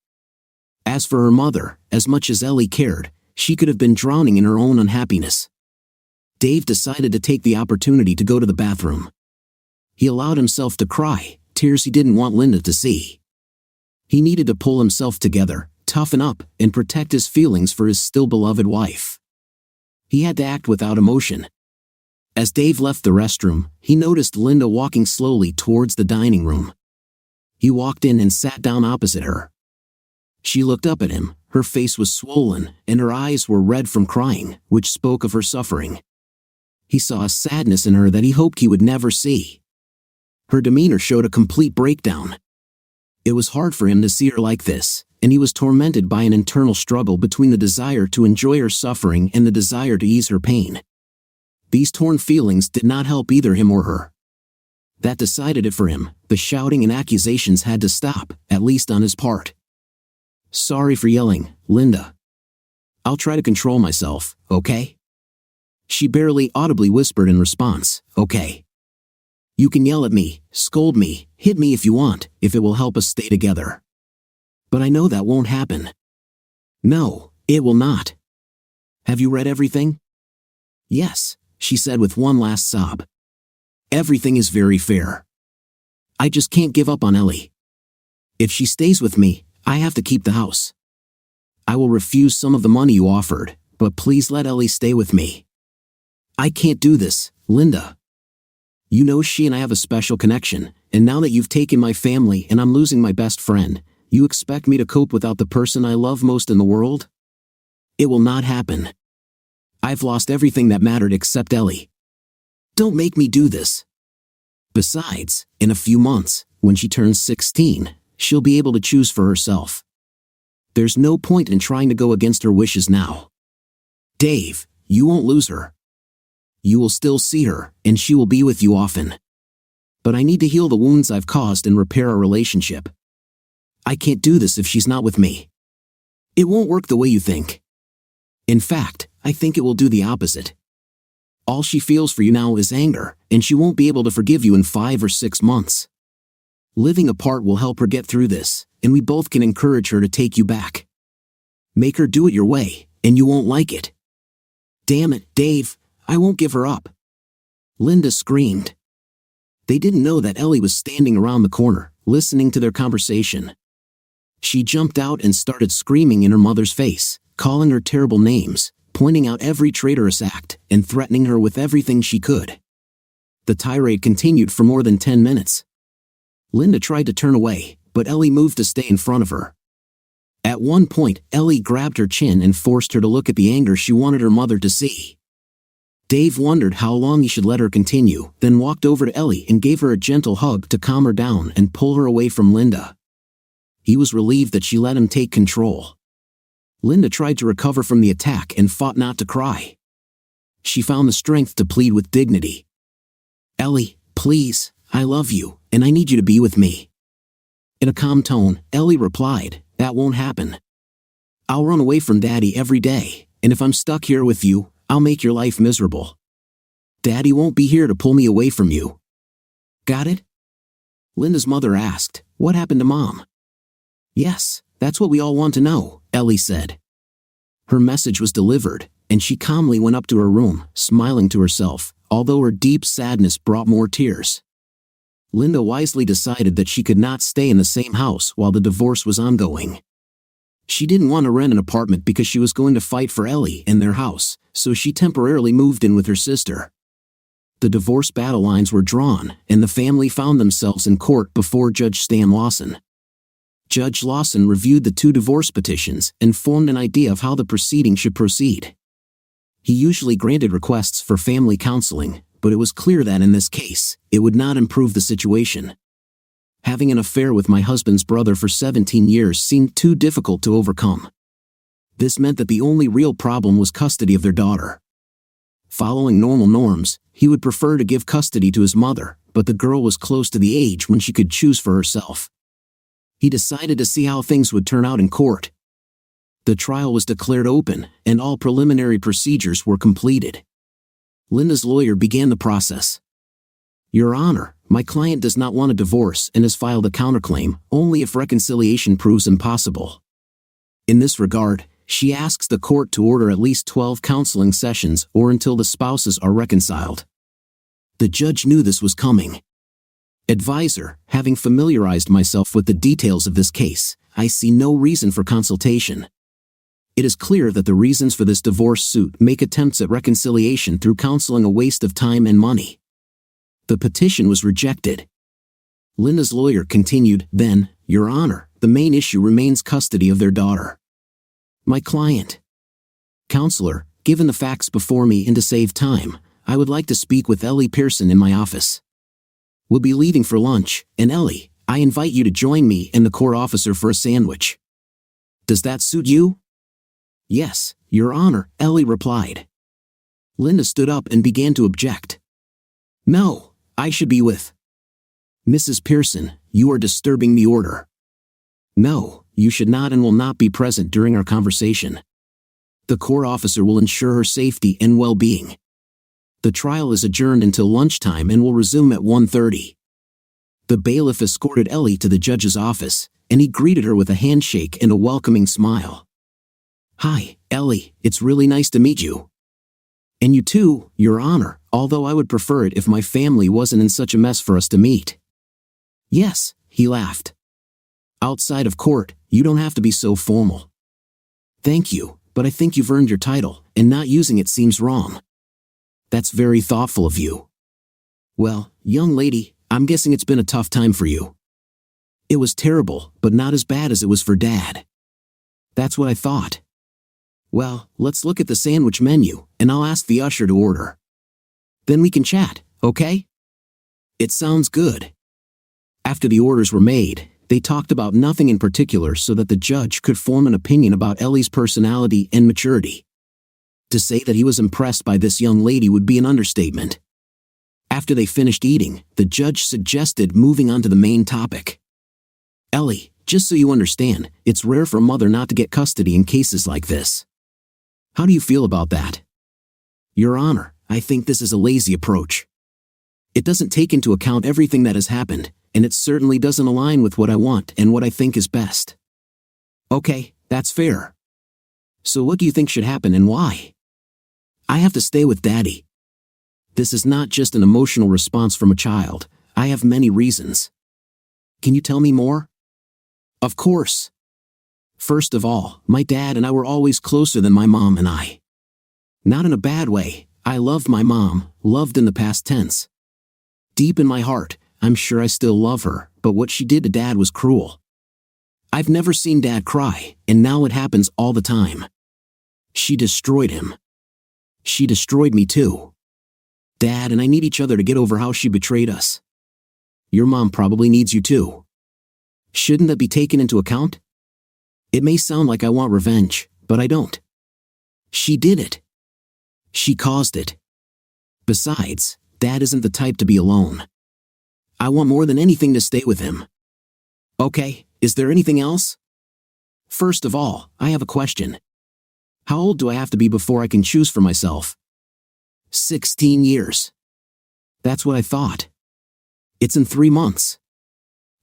As for her mother, as much as Ellie cared, she could have been drowning in her own unhappiness. Dave decided to take the opportunity to go to the bathroom. He allowed himself to cry, tears he didn't want Linda to see. He needed to pull himself together, toughen up, and protect his feelings for his still beloved wife. He had to act without emotion. As Dave left the restroom, he noticed Linda walking slowly towards the dining room. He walked in and sat down opposite her. She looked up at him, her face was swollen, and her eyes were red from crying, which spoke of her suffering. He saw a sadness in her that he hoped he would never see. Her demeanor showed a complete breakdown. It was hard for him to see her like this, and he was tormented by an internal struggle between the desire to enjoy her suffering and the desire to ease her pain. These torn feelings did not help either him or her. That decided it for him. The shouting and accusations had to stop, at least on his part. "Sorry for yelling, Linda. I'll try to control myself, okay?" She barely audibly whispered in response, "Okay. You can yell at me, scold me, hit me if you want, if it will help us stay together. But I know that won't happen." "No, it will not. Have you read everything?" "Yes," she said with one last sob. "Everything is very fair. I just can't give up on Ellie. If she stays with me, I have to keep the house. I will refuse some of the money you offered, but please let Ellie stay with me. I can't do this, Linda. You know she and I have a special connection, and now that you've taken my family and I'm losing my best friend, you expect me to cope without the person I love most in the world? It will not happen. I've lost everything that mattered except Ellie. Don't make me do this. Besides, in a few months, when she turns 16, she'll be able to choose for herself. There's no point in trying to go against her wishes now. Dave, you won't lose her. You will still see her, and she will be with you often. But I need to heal the wounds I've caused and repair our relationship. I can't do this if she's not with me. It won't work the way you think. In fact, I think it will do the opposite. All she feels for you now is anger, and she won't be able to forgive you in 5 or 6 months. Living apart will help her get through this, and we both can encourage her to take you back. Make her do it your way, and you won't like it. Damn it, Dave, I won't give her up. Linda screamed. They didn't know that Ellie was standing around the corner, listening to their conversation. She jumped out and started screaming in her mother's face, calling her terrible names, pointing out every traitorous act, and threatening her with everything she could. The tirade continued for more than 10 minutes. Linda tried to turn away, but Ellie moved to stay in front of her. At one point, Ellie grabbed her chin and forced her to look at the anger she wanted her mother to see. Dave wondered how long he should let her continue, then walked over to Ellie and gave her a gentle hug to calm her down and pull her away from Linda. He was relieved that she let him take control. Linda tried to recover from the attack and fought not to cry. She found the strength to plead with dignity. Ellie, please, I love you, and I need you to be with me. In a calm tone, Ellie replied, that won't happen. I'll run away from Daddy every day, and if I'm stuck here with you, I'll make your life miserable. Daddy won't be here to pull me away from you. Got it? Linda's mother asked, what happened to Mom? Yes, that's what we all want to know, Ellie said. Her message was delivered, and she calmly went up to her room, smiling to herself, although her deep sadness brought more tears. Linda wisely decided that she could not stay in the same house while the divorce was ongoing. She didn't want to rent an apartment because she was going to fight for Ellie and their house, so she temporarily moved in with her sister. The divorce battle lines were drawn, and the family found themselves in court before Judge Stan Lawson. Judge Lawson reviewed the 2 divorce petitions and formed an idea of how the proceeding should proceed. He usually granted requests for family counseling, but it was clear that in this case, it would not improve the situation. Having an affair with my husband's brother for 17 years seemed too difficult to overcome. This meant that the only real problem was custody of their daughter. Following normal norms, he would prefer to give custody to his mother, but the girl was close to the age when she could choose for herself. He decided to see how things would turn out in court. The trial was declared open, and all preliminary procedures were completed. Linda's lawyer began the process. Your Honor, my client does not want a divorce and has filed a counterclaim only if reconciliation proves impossible. In this regard, she asks the court to order at least 12 counseling sessions or until the spouses are reconciled. The judge knew this was coming. Advisor, having familiarized myself with the details of this case, I see no reason for consultation. It is clear that the reasons for this divorce suit make attempts at reconciliation through counseling a waste of time and money. The petition was rejected. Linda's lawyer continued, then, Your Honor, the main issue remains custody of their daughter. My client. Counselor, given the facts before me and to save time, I would like to speak with Ellie Pearson in my office. We'll be leaving for lunch, and Ellie, I invite you to join me and the court officer for a sandwich. Does that suit you? Yes, Your Honor, Ellie replied. Linda stood up and began to object. No, I should be with Mrs. Pearson, you are disturbing the order. No, you should not and will not be present during our conversation. The court officer will ensure her safety and well-being. The trial is adjourned until lunchtime and will resume at 1:30. The bailiff escorted Ellie to the judge's office, and he greeted her with a handshake and a welcoming smile. Hi, Ellie, it's really nice to meet you. And you too, Your Honor, although I would prefer it if my family wasn't in such a mess for us to meet. Yes, he laughed. Outside of court, you don't have to be so formal. Thank you, but I think you've earned your title, and not using it seems wrong. That's very thoughtful of you. Well, young lady, I'm guessing it's been a tough time for you. It was terrible, but not as bad as it was for Dad. That's what I thought. Well, let's look at the sandwich menu, and I'll ask the usher to order. Then we can chat, okay? It sounds good. After the orders were made, they talked about nothing in particular so that the judge could form an opinion about Ellie's personality and maturity. To say that he was impressed by this young lady would be an understatement. After they finished eating, the judge suggested moving on to the main topic. Ellie, just so you understand, it's rare for a mother not to get custody in cases like this. How do you feel about that? Your Honor, I think this is a lazy approach. It doesn't take into account everything that has happened, and it certainly doesn't align with what I want and what I think is best. Okay, that's fair. So what do you think should happen and why? I have to stay with Daddy. This is not just an emotional response from a child. I have many reasons. Can you tell me more? Of course. First of all, my dad and I were always closer than my mom and I. Not in a bad way. I loved my mom, loved in the past tense. Deep in my heart, I'm sure I still love her, but what she did to Dad was cruel. I've never seen Dad cry, and now it happens all the time. She destroyed him. She destroyed me too. Dad and I need each other to get over how she betrayed us. Your mom probably needs you too. Shouldn't that be taken into account? It may sound like I want revenge, but I don't. She did it. She caused it. Besides, Dad isn't the type to be alone. I want more than anything to stay with him. Okay, is there anything else? First of all, I have a question. How old do I have to be before I can choose for myself? 16 years. That's what I thought. It's in 3 months.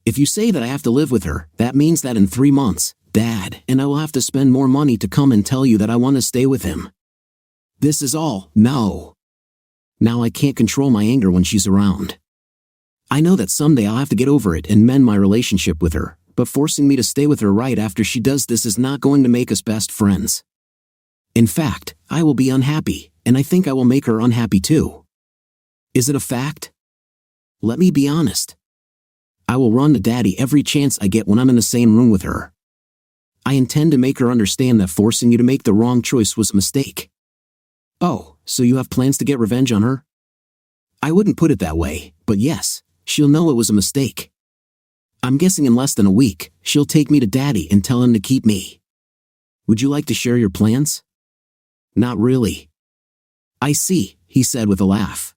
If you say that I have to live with her, that means that in 3 months, Dad and I will have to spend more money to come and tell you that I want to stay with him. This is all, no. Now I can't control my anger when she's around. I know that someday I'll have to get over it and mend my relationship with her, but forcing me to stay with her right after she does this is not going to make us best friends. In fact, I will be unhappy, and I think I will make her unhappy too. Is it a fact? Let me be honest. I will run to Daddy every chance I get when I'm in the same room with her. I intend to make her understand that forcing you to make the wrong choice was a mistake. Oh, so you have plans to get revenge on her? I wouldn't put it that way, but yes, she'll know it was a mistake. I'm guessing in less than a week, she'll take me to Daddy and tell him to keep me. Would you like to share your plans? Not really. I see, he said with a laugh.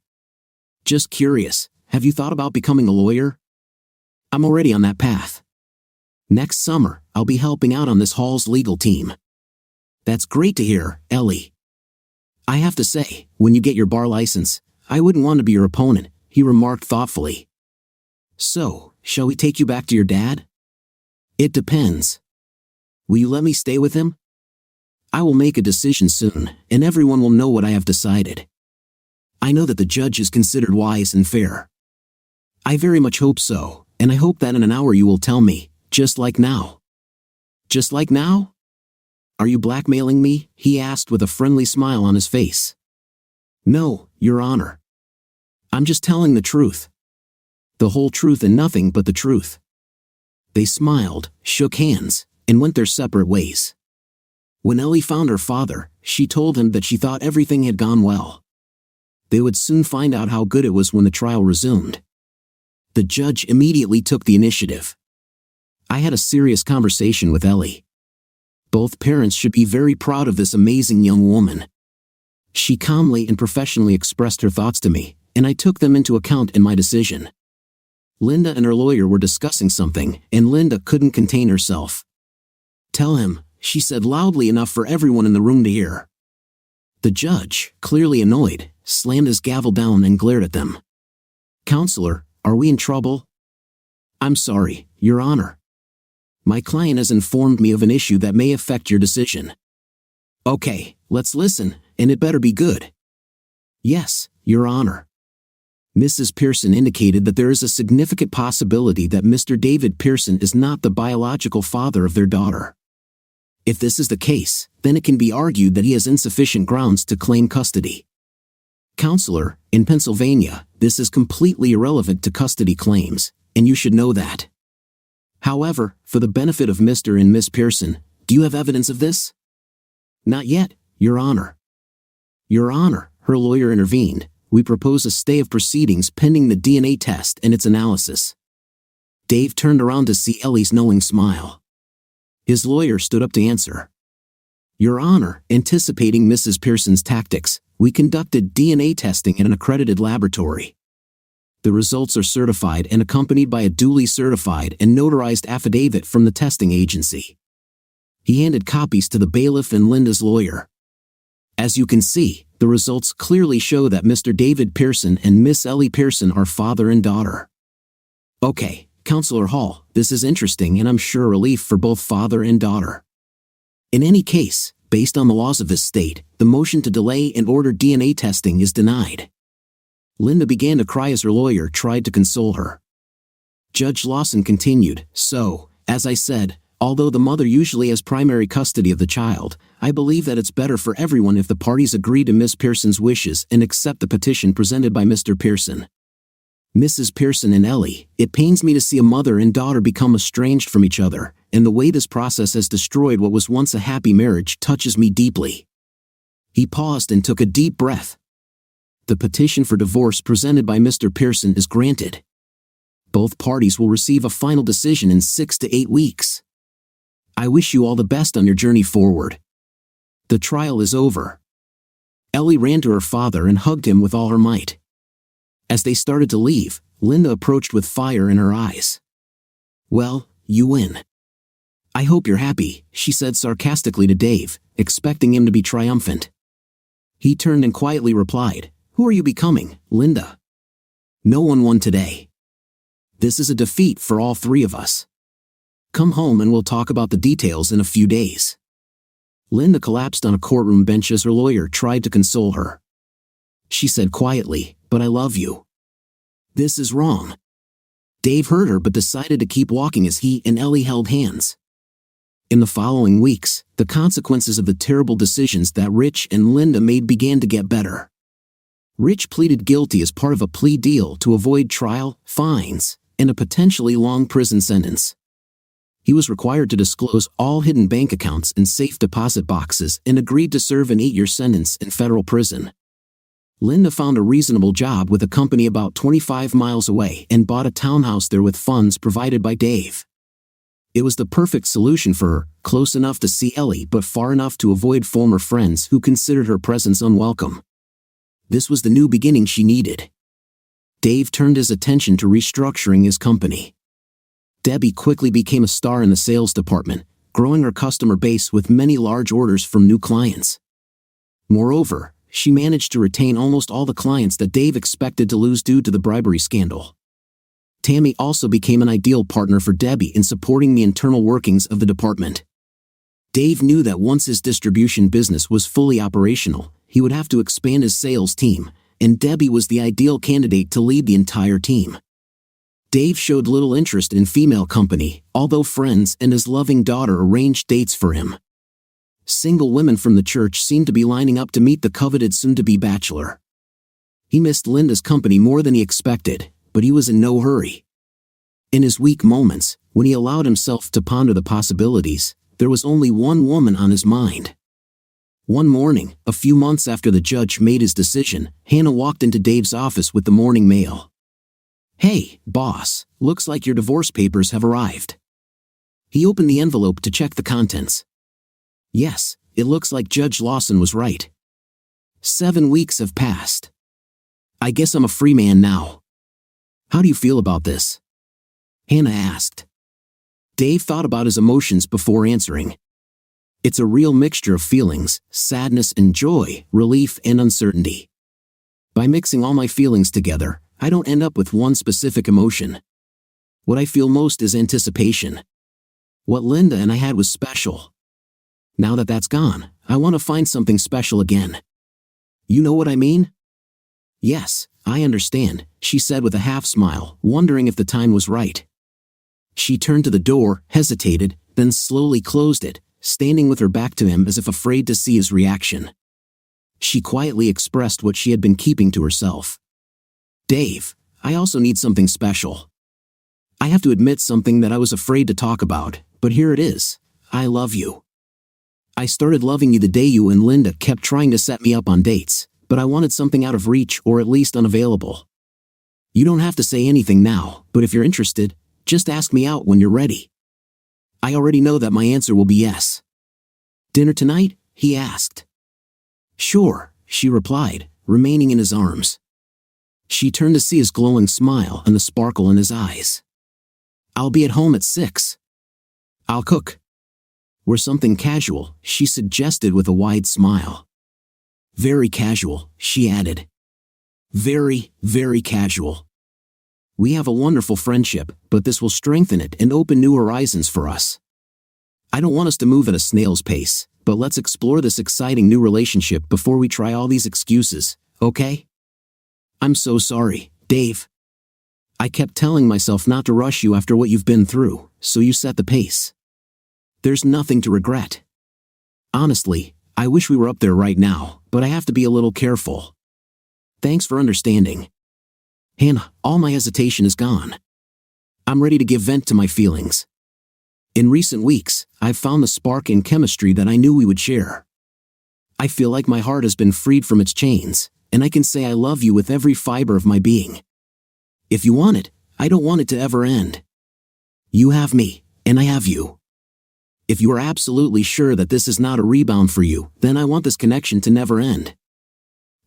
Just curious, have you thought about becoming a lawyer? I'm already on that path. Next summer, I'll be helping out on this hall's legal team. That's great to hear, Ellie. I have to say, when you get your bar license, I wouldn't want to be your opponent, he remarked thoughtfully. So, shall we take you back to your dad? It depends. Will you let me stay with him? I will make a decision soon, and everyone will know what I have decided. I know that the judge is considered wise and fair. I very much hope so, and I hope that in an hour you will tell me, just like now. Just like now? Are you blackmailing me? He asked with a friendly smile on his face. No, Your Honor. I'm just telling the truth. The whole truth and nothing but the truth. They smiled, shook hands, and went their separate ways. When Ellie found her father, she told him that she thought everything had gone well. They would soon find out how good it was when the trial resumed. The judge immediately took the initiative. I had a serious conversation with Ellie. Both parents should be very proud of this amazing young woman. She calmly and professionally expressed her thoughts to me, and I took them into account in my decision. Linda and her lawyer were discussing something, and Linda couldn't contain herself. Tell him, she said loudly enough for everyone in the room to hear. The judge, clearly annoyed, slammed his gavel down and glared at them. Counselor, are we in trouble? I'm sorry, Your Honor. My client has informed me of an issue that may affect your decision. Okay, let's listen, and it better be good. Yes, Your Honor. Mrs. Pearson indicated that there is a significant possibility that Mr. David Pearson is not the biological father of their daughter. If this is the case, then it can be argued that he has insufficient grounds to claim custody. Counselor, in Pennsylvania, this is completely irrelevant to custody claims, and you should know that. However, for the benefit of Mr. and Miss Pearson, do you have evidence of this? Not yet, Your Honor. Your Honor, her lawyer intervened. We propose a stay of proceedings pending the DNA test and its analysis. Dave turned around to see Ellie's knowing smile. His lawyer stood up to answer. Your Honor, anticipating Mrs. Pearson's tactics, we conducted DNA testing in an accredited laboratory. The results are certified and accompanied by a duly certified and notarized affidavit from the testing agency. He handed copies to the bailiff and Linda's lawyer. As you can see, the results clearly show that Mr. David Pearson and Miss Ellie Pearson are father and daughter. Okay, Counselor Hall, this is interesting and I'm sure a relief for both father and daughter. In any case, based on the laws of this state, the motion to delay and order DNA testing is denied. Linda began to cry as her lawyer tried to console her. Judge Lawson continued, so, as I said, although the mother usually has primary custody of the child, I believe that it's better for everyone if the parties agree to Miss Pearson's wishes and accept the petition presented by Mr. Pearson. Mrs. Pearson and Ellie, it pains me to see a mother and daughter become estranged from each other, and the way this process has destroyed what was once a happy marriage touches me deeply. He paused and took a deep breath. The petition for divorce presented by Mr. Pearson is granted. Both parties will receive a final decision in 6 to 8 weeks. I wish you all the best on your journey forward. The trial is over. Ellie ran to her father and hugged him with all her might. As they started to leave, Linda approached with fire in her eyes. Well, you win. I hope you're happy, she said sarcastically to Dave, expecting him to be triumphant. He turned and quietly replied, Who are you becoming, Linda? No one won today. This is a defeat for all three of us. Come home and we'll talk about the details in a few days. Linda collapsed on a courtroom bench as her lawyer tried to console her. She said quietly, But I love you. This is wrong. Dave heard her but decided to keep walking as he and Ellie held hands. In the following weeks, the consequences of the terrible decisions that Rich and Linda made began to get better. Rich pleaded guilty as part of a plea deal to avoid trial, fines, and a potentially long prison sentence. He was required to disclose all hidden bank accounts and safe deposit boxes and agreed to serve an 8-year sentence in federal prison. Linda found a reasonable job with a company about 25 miles away and bought a townhouse there with funds provided by Dave. It was the perfect solution for her, close enough to see Ellie but far enough to avoid former friends who considered her presence unwelcome. This was the new beginning she needed. Dave turned his attention to restructuring his company. Debbie quickly became a star in the sales department, growing her customer base with many large orders from new clients. Moreover, she managed to retain almost all the clients that Dave expected to lose due to the bribery scandal. Tammy also became an ideal partner for Debbie in supporting the internal workings of the department. Dave knew that once his distribution business was fully operational, he would have to expand his sales team, and Debbie was the ideal candidate to lead the entire team. Dave showed little interest in female company, although friends and his loving daughter arranged dates for him. Single women from the church seemed to be lining up to meet the coveted soon-to-be bachelor. He missed Linda's company more than he expected, but he was in no hurry. In his weak moments, when he allowed himself to ponder the possibilities, there was only one woman on his mind. One morning, a few months after the judge made his decision, Hannah walked into Dave's office with the morning mail. Hey, boss, looks like your divorce papers have arrived. He opened the envelope to check the contents. Yes, it looks like Judge Lawson was right. 7 weeks have passed. I guess I'm a free man now. How do you feel about this? Hannah asked. Dave thought about his emotions before answering. It's a real mixture of feelings, sadness and joy, relief and uncertainty. By mixing all my feelings together, I don't end up with one specific emotion. What I feel most is anticipation. What Linda and I had was special. Now that that's gone, I want to find something special again. You know what I mean? Yes, I understand, she said with a half smile, wondering if the time was right. She turned to the door, hesitated, then slowly closed it, standing with her back to him as if afraid to see his reaction. She quietly expressed what she had been keeping to herself. "Dave, I also need something special. I have to admit something that I was afraid to talk about, but here it is. I love you. I started loving you the day you and Linda kept trying to set me up on dates, but I wanted something out of reach or at least unavailable. You don't have to say anything now, but if you're interested, just ask me out when you're ready. I already know that my answer will be yes." "Dinner tonight?" he asked. "Sure," she replied, remaining in his arms. She turned to see his glowing smile and the sparkle in his eyes. "I'll be at home at 6. I'll cook." "We're something casual," she suggested with a wide smile. "Very casual," she added. "Very, very casual. We have a wonderful friendship, but this will strengthen it and open new horizons for us. I don't want us to move at a snail's pace, but let's explore this exciting new relationship before we try all these excuses, okay? I'm so sorry, Dave. I kept telling myself not to rush you after what you've been through, so you set the pace. There's nothing to regret. Honestly, I wish we were up there right now, but I have to be a little careful. Thanks for understanding. Hannah, all my hesitation is gone. I'm ready to give vent to my feelings. In recent weeks, I've found the spark in chemistry that I knew we would share. I feel like my heart has been freed from its chains, and I can say I love you with every fiber of my being. If you want it, I don't want it to ever end. You have me, and I have you. If you are absolutely sure that this is not a rebound for you, then I want this connection to never end.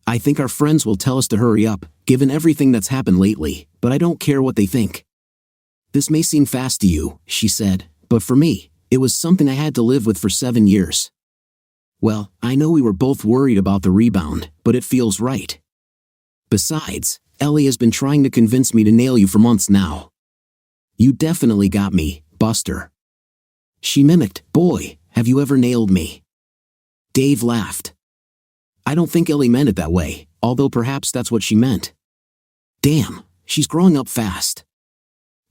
I think our friends will tell us to hurry up, given everything that's happened lately, but I don't care what they think. This may seem fast to you," she said, "but for me, it was something I had to live with for 7 years. Well, I know we were both worried about the rebound, but it feels right. Besides, Ellie has been trying to convince me to nail you for months now. You definitely got me, Buster." She mimicked, "Boy, have you ever nailed me?" Dave laughed. "I don't think Ellie meant it that way, although perhaps that's what she meant. Damn, she's growing up fast.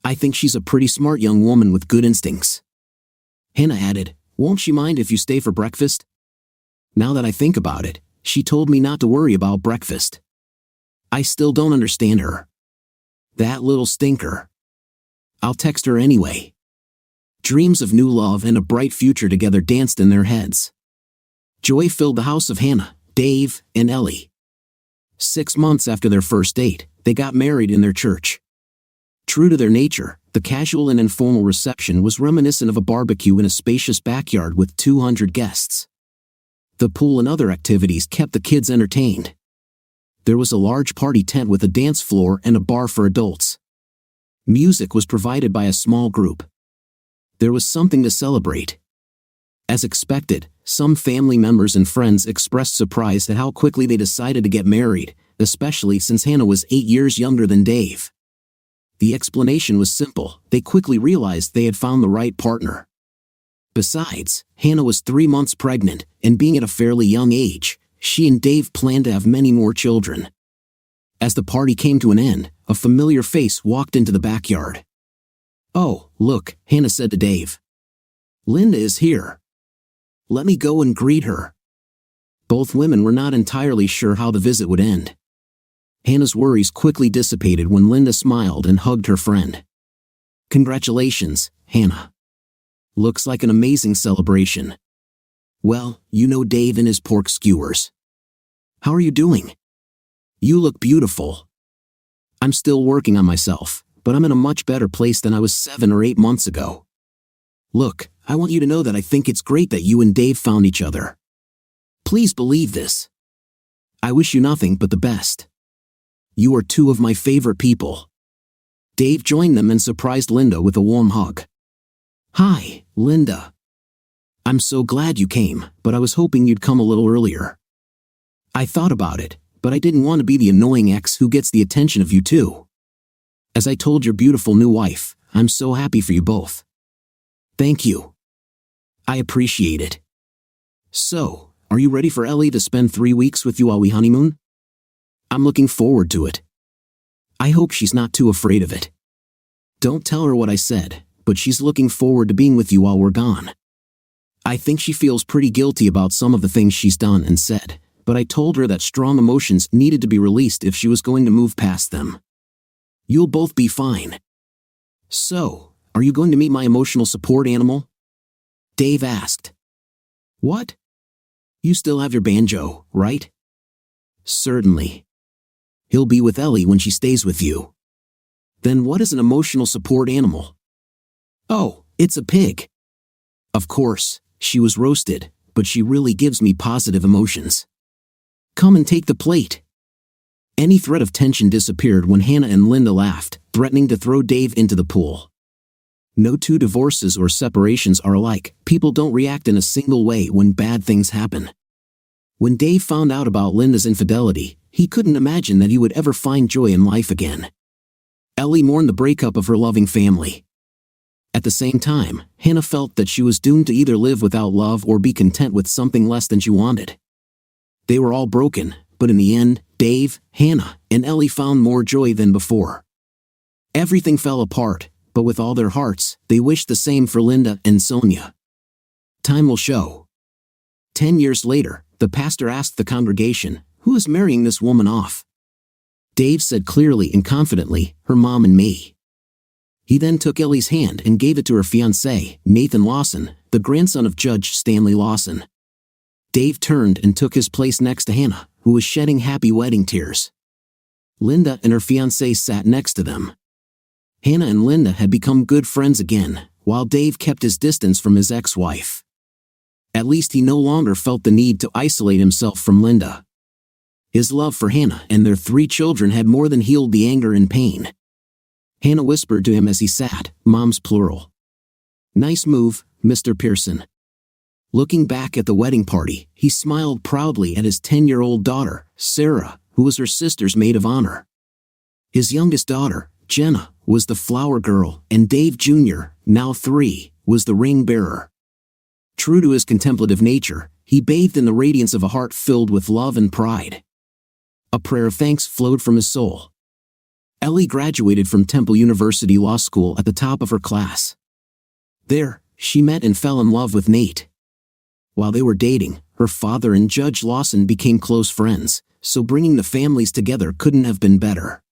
I think she's a pretty smart young woman with good instincts." Hannah added, "Won't she mind if you stay for breakfast?" Now that I think about it, she told me not to worry about breakfast. I still don't understand her. That little stinker. I'll text her anyway. Dreams of new love and a bright future together danced in their heads. Joy filled the house of Hannah, Dave, and Ellie. 6 months after their first date, they got married in their church. True to their nature, the casual and informal reception was reminiscent of a barbecue in a spacious backyard with 200 guests. The pool and other activities kept the kids entertained. There was a large party tent with a dance floor and a bar for adults. Music was provided by a small group. There was something to celebrate. As expected, some family members and friends expressed surprise at how quickly they decided to get married, especially since Hannah was 8 years younger than Dave. The explanation was simple: they quickly realized they had found the right partner. Besides, Hannah was 3 months pregnant, and being at a fairly young age, she and Dave planned to have many more children. As the party came to an end, a familiar face walked into the backyard. "Oh, look," Hannah said to Dave. "Linda is here. Let me go and greet her." Both women were not entirely sure how the visit would end. Hannah's worries quickly dissipated when Linda smiled and hugged her friend. "Congratulations, Hannah. Looks like an amazing celebration. Well, you know Dave and his pork skewers. How are you doing? You look beautiful. I'm still working on myself, but I'm in a much better place than I was 7 or 8 months ago. Look, I want you to know that I think it's great that you and Dave found each other. Please believe this. I wish you nothing but the best. You are 2 of my favorite people." Dave joined them and surprised Linda with a warm hug. "Hi, Linda. I'm so glad you came, but I was hoping you'd come a little earlier. I thought about it, but I didn't want to be the annoying ex who gets the attention of you two. As I told your beautiful new wife, I'm so happy for you both. Thank you. I appreciate it. So, are you ready for Ellie to spend 3 weeks with you while we honeymoon? I'm looking forward to it." I hope she's not too afraid of it. Don't tell her what I said, but she's looking forward to being with you while we're gone. I think she feels pretty guilty about some of the things she's done and said, but I told her that strong emotions needed to be released if she was going to move past them. You'll both be fine. So, are you going to meet my emotional support animal? Dave asked. What? You still have your banjo, right? Certainly. He'll be with Ellie when she stays with you. Then what is an emotional support animal? Oh, it's a pig. Of course, she was roasted, but she really gives me positive emotions. Come and take the plate. Any threat of tension disappeared when Hannah and Linda laughed, threatening to throw Dave into the pool. No two divorces or separations are alike. People don't react in a single way when bad things happen. When Dave found out about Linda's infidelity, he couldn't imagine that he would ever find joy in life again. Ellie mourned the breakup of her loving family. At the same time, Hannah felt that she was doomed to either live without love or be content with something less than she wanted. They were all broken, but in the end, Dave, Hannah, and Ellie found more joy than before. Everything fell apart, but with all their hearts, they wished the same for Linda and Sonia. Time will show. 10 years later, the pastor asked the congregation, "Who is marrying this woman off?" Dave said clearly and confidently, "Her mom and me." He then took Ellie's hand and gave it to her fiancé, Nathan Lawson, the grandson of Judge Stanley Lawson. Dave turned and took his place next to Hannah, who was shedding happy wedding tears. Linda and her fiancé sat next to them. Hannah and Linda had become good friends again, while Dave kept his distance from his ex-wife. At least he no longer felt the need to isolate himself from Linda. His love for Hannah and their 3 children had more than healed the anger and pain. Hannah whispered to him as he sat, "Moms plural. Nice move, Mr. Pearson." Looking back at the wedding party, he smiled proudly at his 10-year-old daughter, Sarah, who was her sister's maid of honor. His youngest daughter, Jenna, was the flower girl, and Dave Jr., now 3, was the ring bearer. True to his contemplative nature, he bathed in the radiance of a heart filled with love and pride. A prayer of thanks flowed from his soul. Ellie graduated from Temple University Law School at the top of her class. There, she met and fell in love with Nate. While they were dating, her father and Judge Lawson became close friends, so bringing the families together couldn't have been better.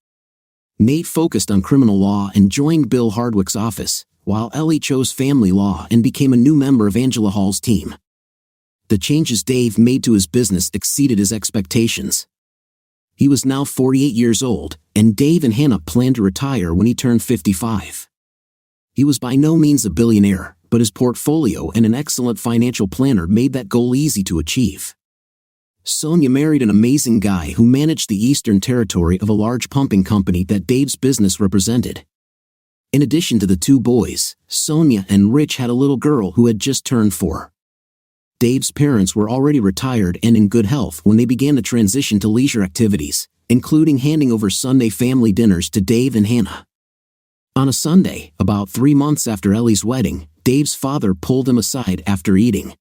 Nate focused on criminal law and joined Bill Hardwick's office, while Ellie chose family law and became a new member of Angela Hall's team. The changes Dave made to his business exceeded his expectations. He was now 48 years old, and Dave and Hannah planned to retire when he turned 55. He was by no means a billionaire, but his portfolio and an excellent financial planner made that goal easy to achieve. Sonia married an amazing guy who managed the Eastern Territory of a large pumping company that Dave's business represented. In addition to the 2 boys, Sonia and Rich had a little girl who had just turned 4. Dave's parents were already retired and in good health when they began to transition to leisure activities, including handing over Sunday family dinners to Dave and Hannah. On a Sunday, about 3 months after Ellie's wedding, Dave's father pulled him aside after eating.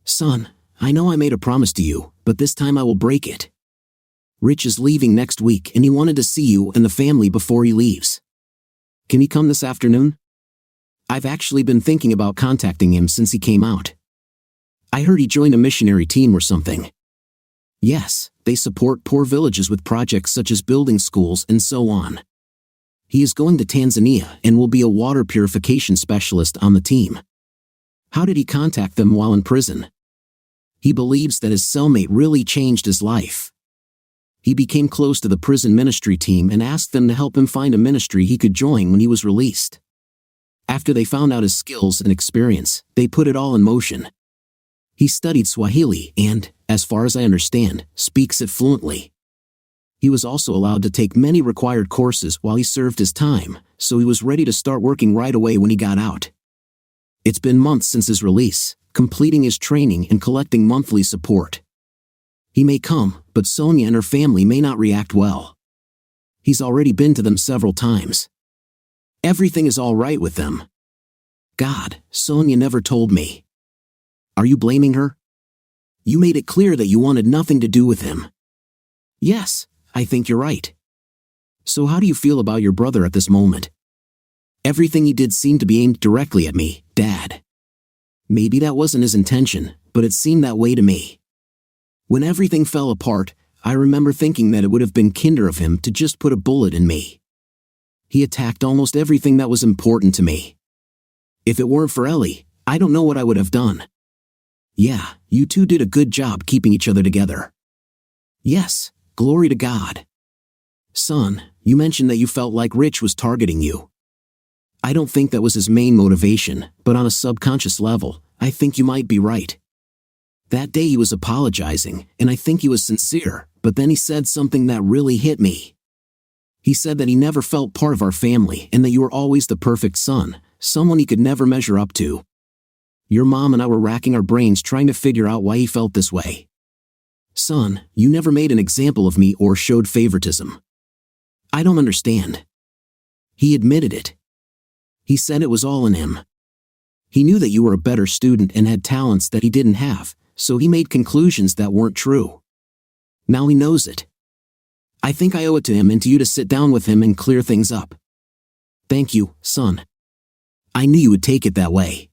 "Son, I know I made a promise to you, but this time I will break it. Rich is leaving next week and he wanted to see you and the family before he leaves. Can he come this afternoon? I've actually been thinking about contacting him since he came out. I heard he joined a missionary team or something." "Yes, they support poor villages with projects such as building schools and so on. He is going to Tanzania and will be a water purification specialist on the team." How did he contact them while in prison? He believes that his cellmate really changed his life. He became close to the prison ministry team and asked them to help him find a ministry he could join when he was released. After they found out his skills and experience, they put it all in motion. He studied Swahili and, as far as I understand, speaks it fluently. He was also allowed to take many required courses while he served his time, so he was ready to start working right away when he got out. It's been months since his release, completing his training and collecting monthly support. He may come, but Sonia and her family may not react well. He's already been to them several times. Everything is all right with them. God, Sonia never told me. Are you blaming her? You made it clear that you wanted nothing to do with him. Yes, I think you're right. So how do you feel about your brother at this moment? Everything he did seemed to be aimed directly at me, Dad. Maybe that wasn't his intention, but it seemed that way to me. When everything fell apart, I remember thinking that it would have been kinder of him to just put a bullet in me. He attacked almost everything that was important to me. If it weren't for Ellie, I don't know what I would have done. Yeah, you two did a good job keeping each other together. Yes, glory to God. Son, you mentioned that you felt like Rich was targeting you. I don't think that was his main motivation, but on a subconscious level, I think you might be right. That day he was apologizing, and I think he was sincere, but then he said something that really hit me. He said that he never felt part of our family and that you were always the perfect son, someone he could never measure up to. Your mom and I were racking our brains trying to figure out why he felt this way. Son, you never made an example of me or showed favoritism. I don't understand. He admitted it. He said it was all in him. He knew that you were a better student and had talents that he didn't have, so he made conclusions that weren't true. Now he knows it. I think I owe it to him and to you to sit down with him and clear things up. Thank you, son. I knew you would take it that way.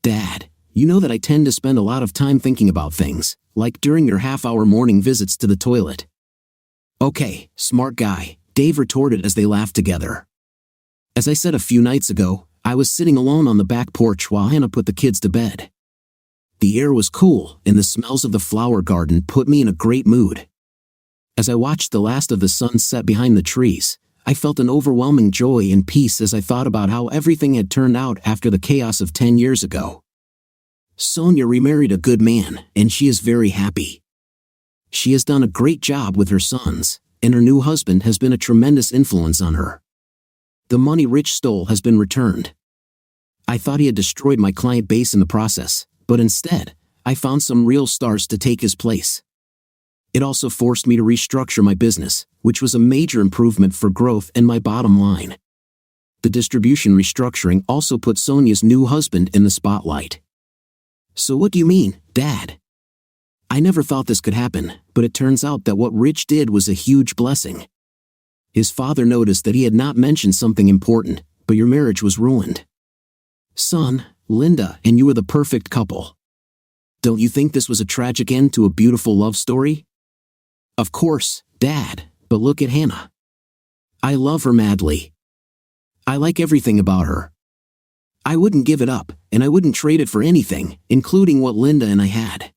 Dad, you know that I tend to spend a lot of time thinking about things, like during your half-hour morning visits to the toilet. Okay, smart guy, Dave retorted as they laughed together. As I said a few nights ago, I was sitting alone on the back porch while Hannah put the kids to bed. The air was cool, and the smells of the flower garden put me in a great mood. As I watched the last of the sun set behind the trees, I felt an overwhelming joy and peace as I thought about how everything had turned out after the chaos of 10 years ago. Sonia remarried a good man, and she is very happy. She has done a great job with her sons, and her new husband has been a tremendous influence on her. The money Rich stole has been returned. I thought he had destroyed my client base in the process, but instead, I found some real stars to take his place. It also forced me to restructure my business, which was a major improvement for growth and my bottom line. The distribution restructuring also put Sonia's new husband in the spotlight. So what do you mean, Dad? I never thought this could happen, but it turns out that what Rich did was a huge blessing. His father noticed that he had not mentioned something important, but your marriage was ruined. Son, Linda and you were the perfect couple. Don't you think this was a tragic end to a beautiful love story? Of course, Dad, but look at Hannah. I love her madly. I like everything about her. I wouldn't give it up, and I wouldn't trade it for anything, including what Linda and I had.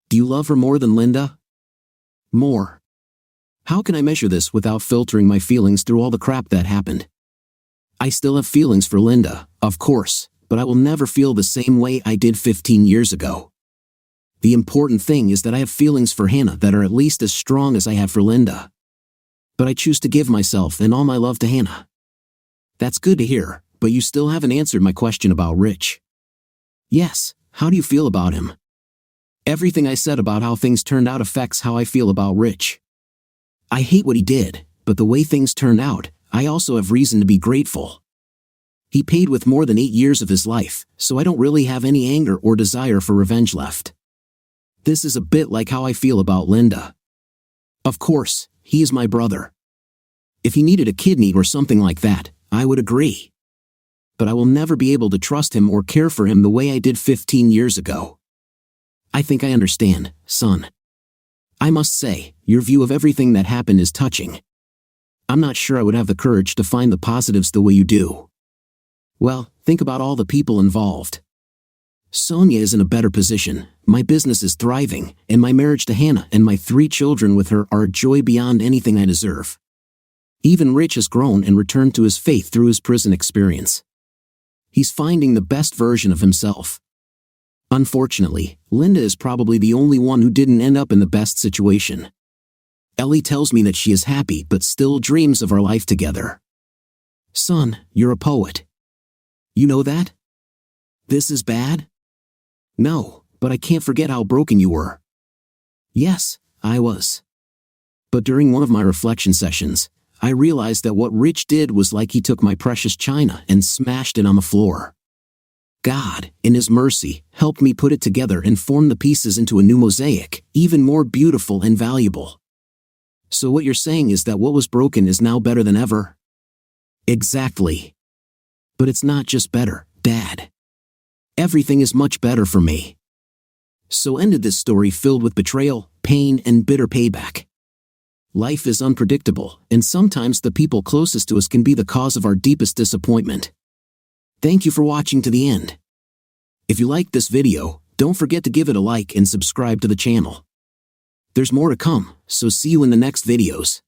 Do you love her more than Linda? More. How can I measure this without filtering my feelings through all the crap that happened? I still have feelings for Linda, of course, but I will never feel the same way I did 15 years ago. The important thing is that I have feelings for Hannah that are at least as strong as I have for Linda. But I choose to give myself and all my love to Hannah. That's good to hear, but you still haven't answered my question about Rich. Yes, how do you feel about him? Everything I said about how things turned out affects how I feel about Rich. I hate what he did, but the way things turned out, I also have reason to be grateful. He paid with more than 8 years of his life, so I don't really have any anger or desire for revenge left. This is a bit like how I feel about Linda. Of course, he is my brother. If he needed a kidney or something like that, I would agree. But I will never be able to trust him or care for him the way I did 15 years ago. I think I understand, son. I must say, your view of everything that happened is touching. I'm not sure I would have the courage to find the positives the way you do. Well, think about all the people involved. Sonia is in a better position, my business is thriving, and my marriage to Hannah and my 3 children with her are a joy beyond anything I deserve. Even Rich has grown and returned to his faith through his prison experience. He's finding the best version of himself. Unfortunately, Linda is probably the only one who didn't end up in the best situation. Ellie tells me that she is happy but still dreams of our life together. Son, you're a poet. You know that? This is bad? No, but I can't forget how broken you were. Yes, I was. But during one of my reflection sessions, I realized that what Rich did was like he took my precious china and smashed it on the floor. God, in His mercy, helped me put it together and form the pieces into a new mosaic, even more beautiful and valuable. So what you're saying is that what was broken is now better than ever? Exactly. But it's not just better, Dad. Everything is much better for me. So ended this story filled with betrayal, pain, and bitter payback. Life is unpredictable, and sometimes the people closest to us can be the cause of our deepest disappointment. Thank you for watching to the end. If you liked this video, don't forget to give it a like and subscribe to the channel. There's more to come, so see you in the next videos.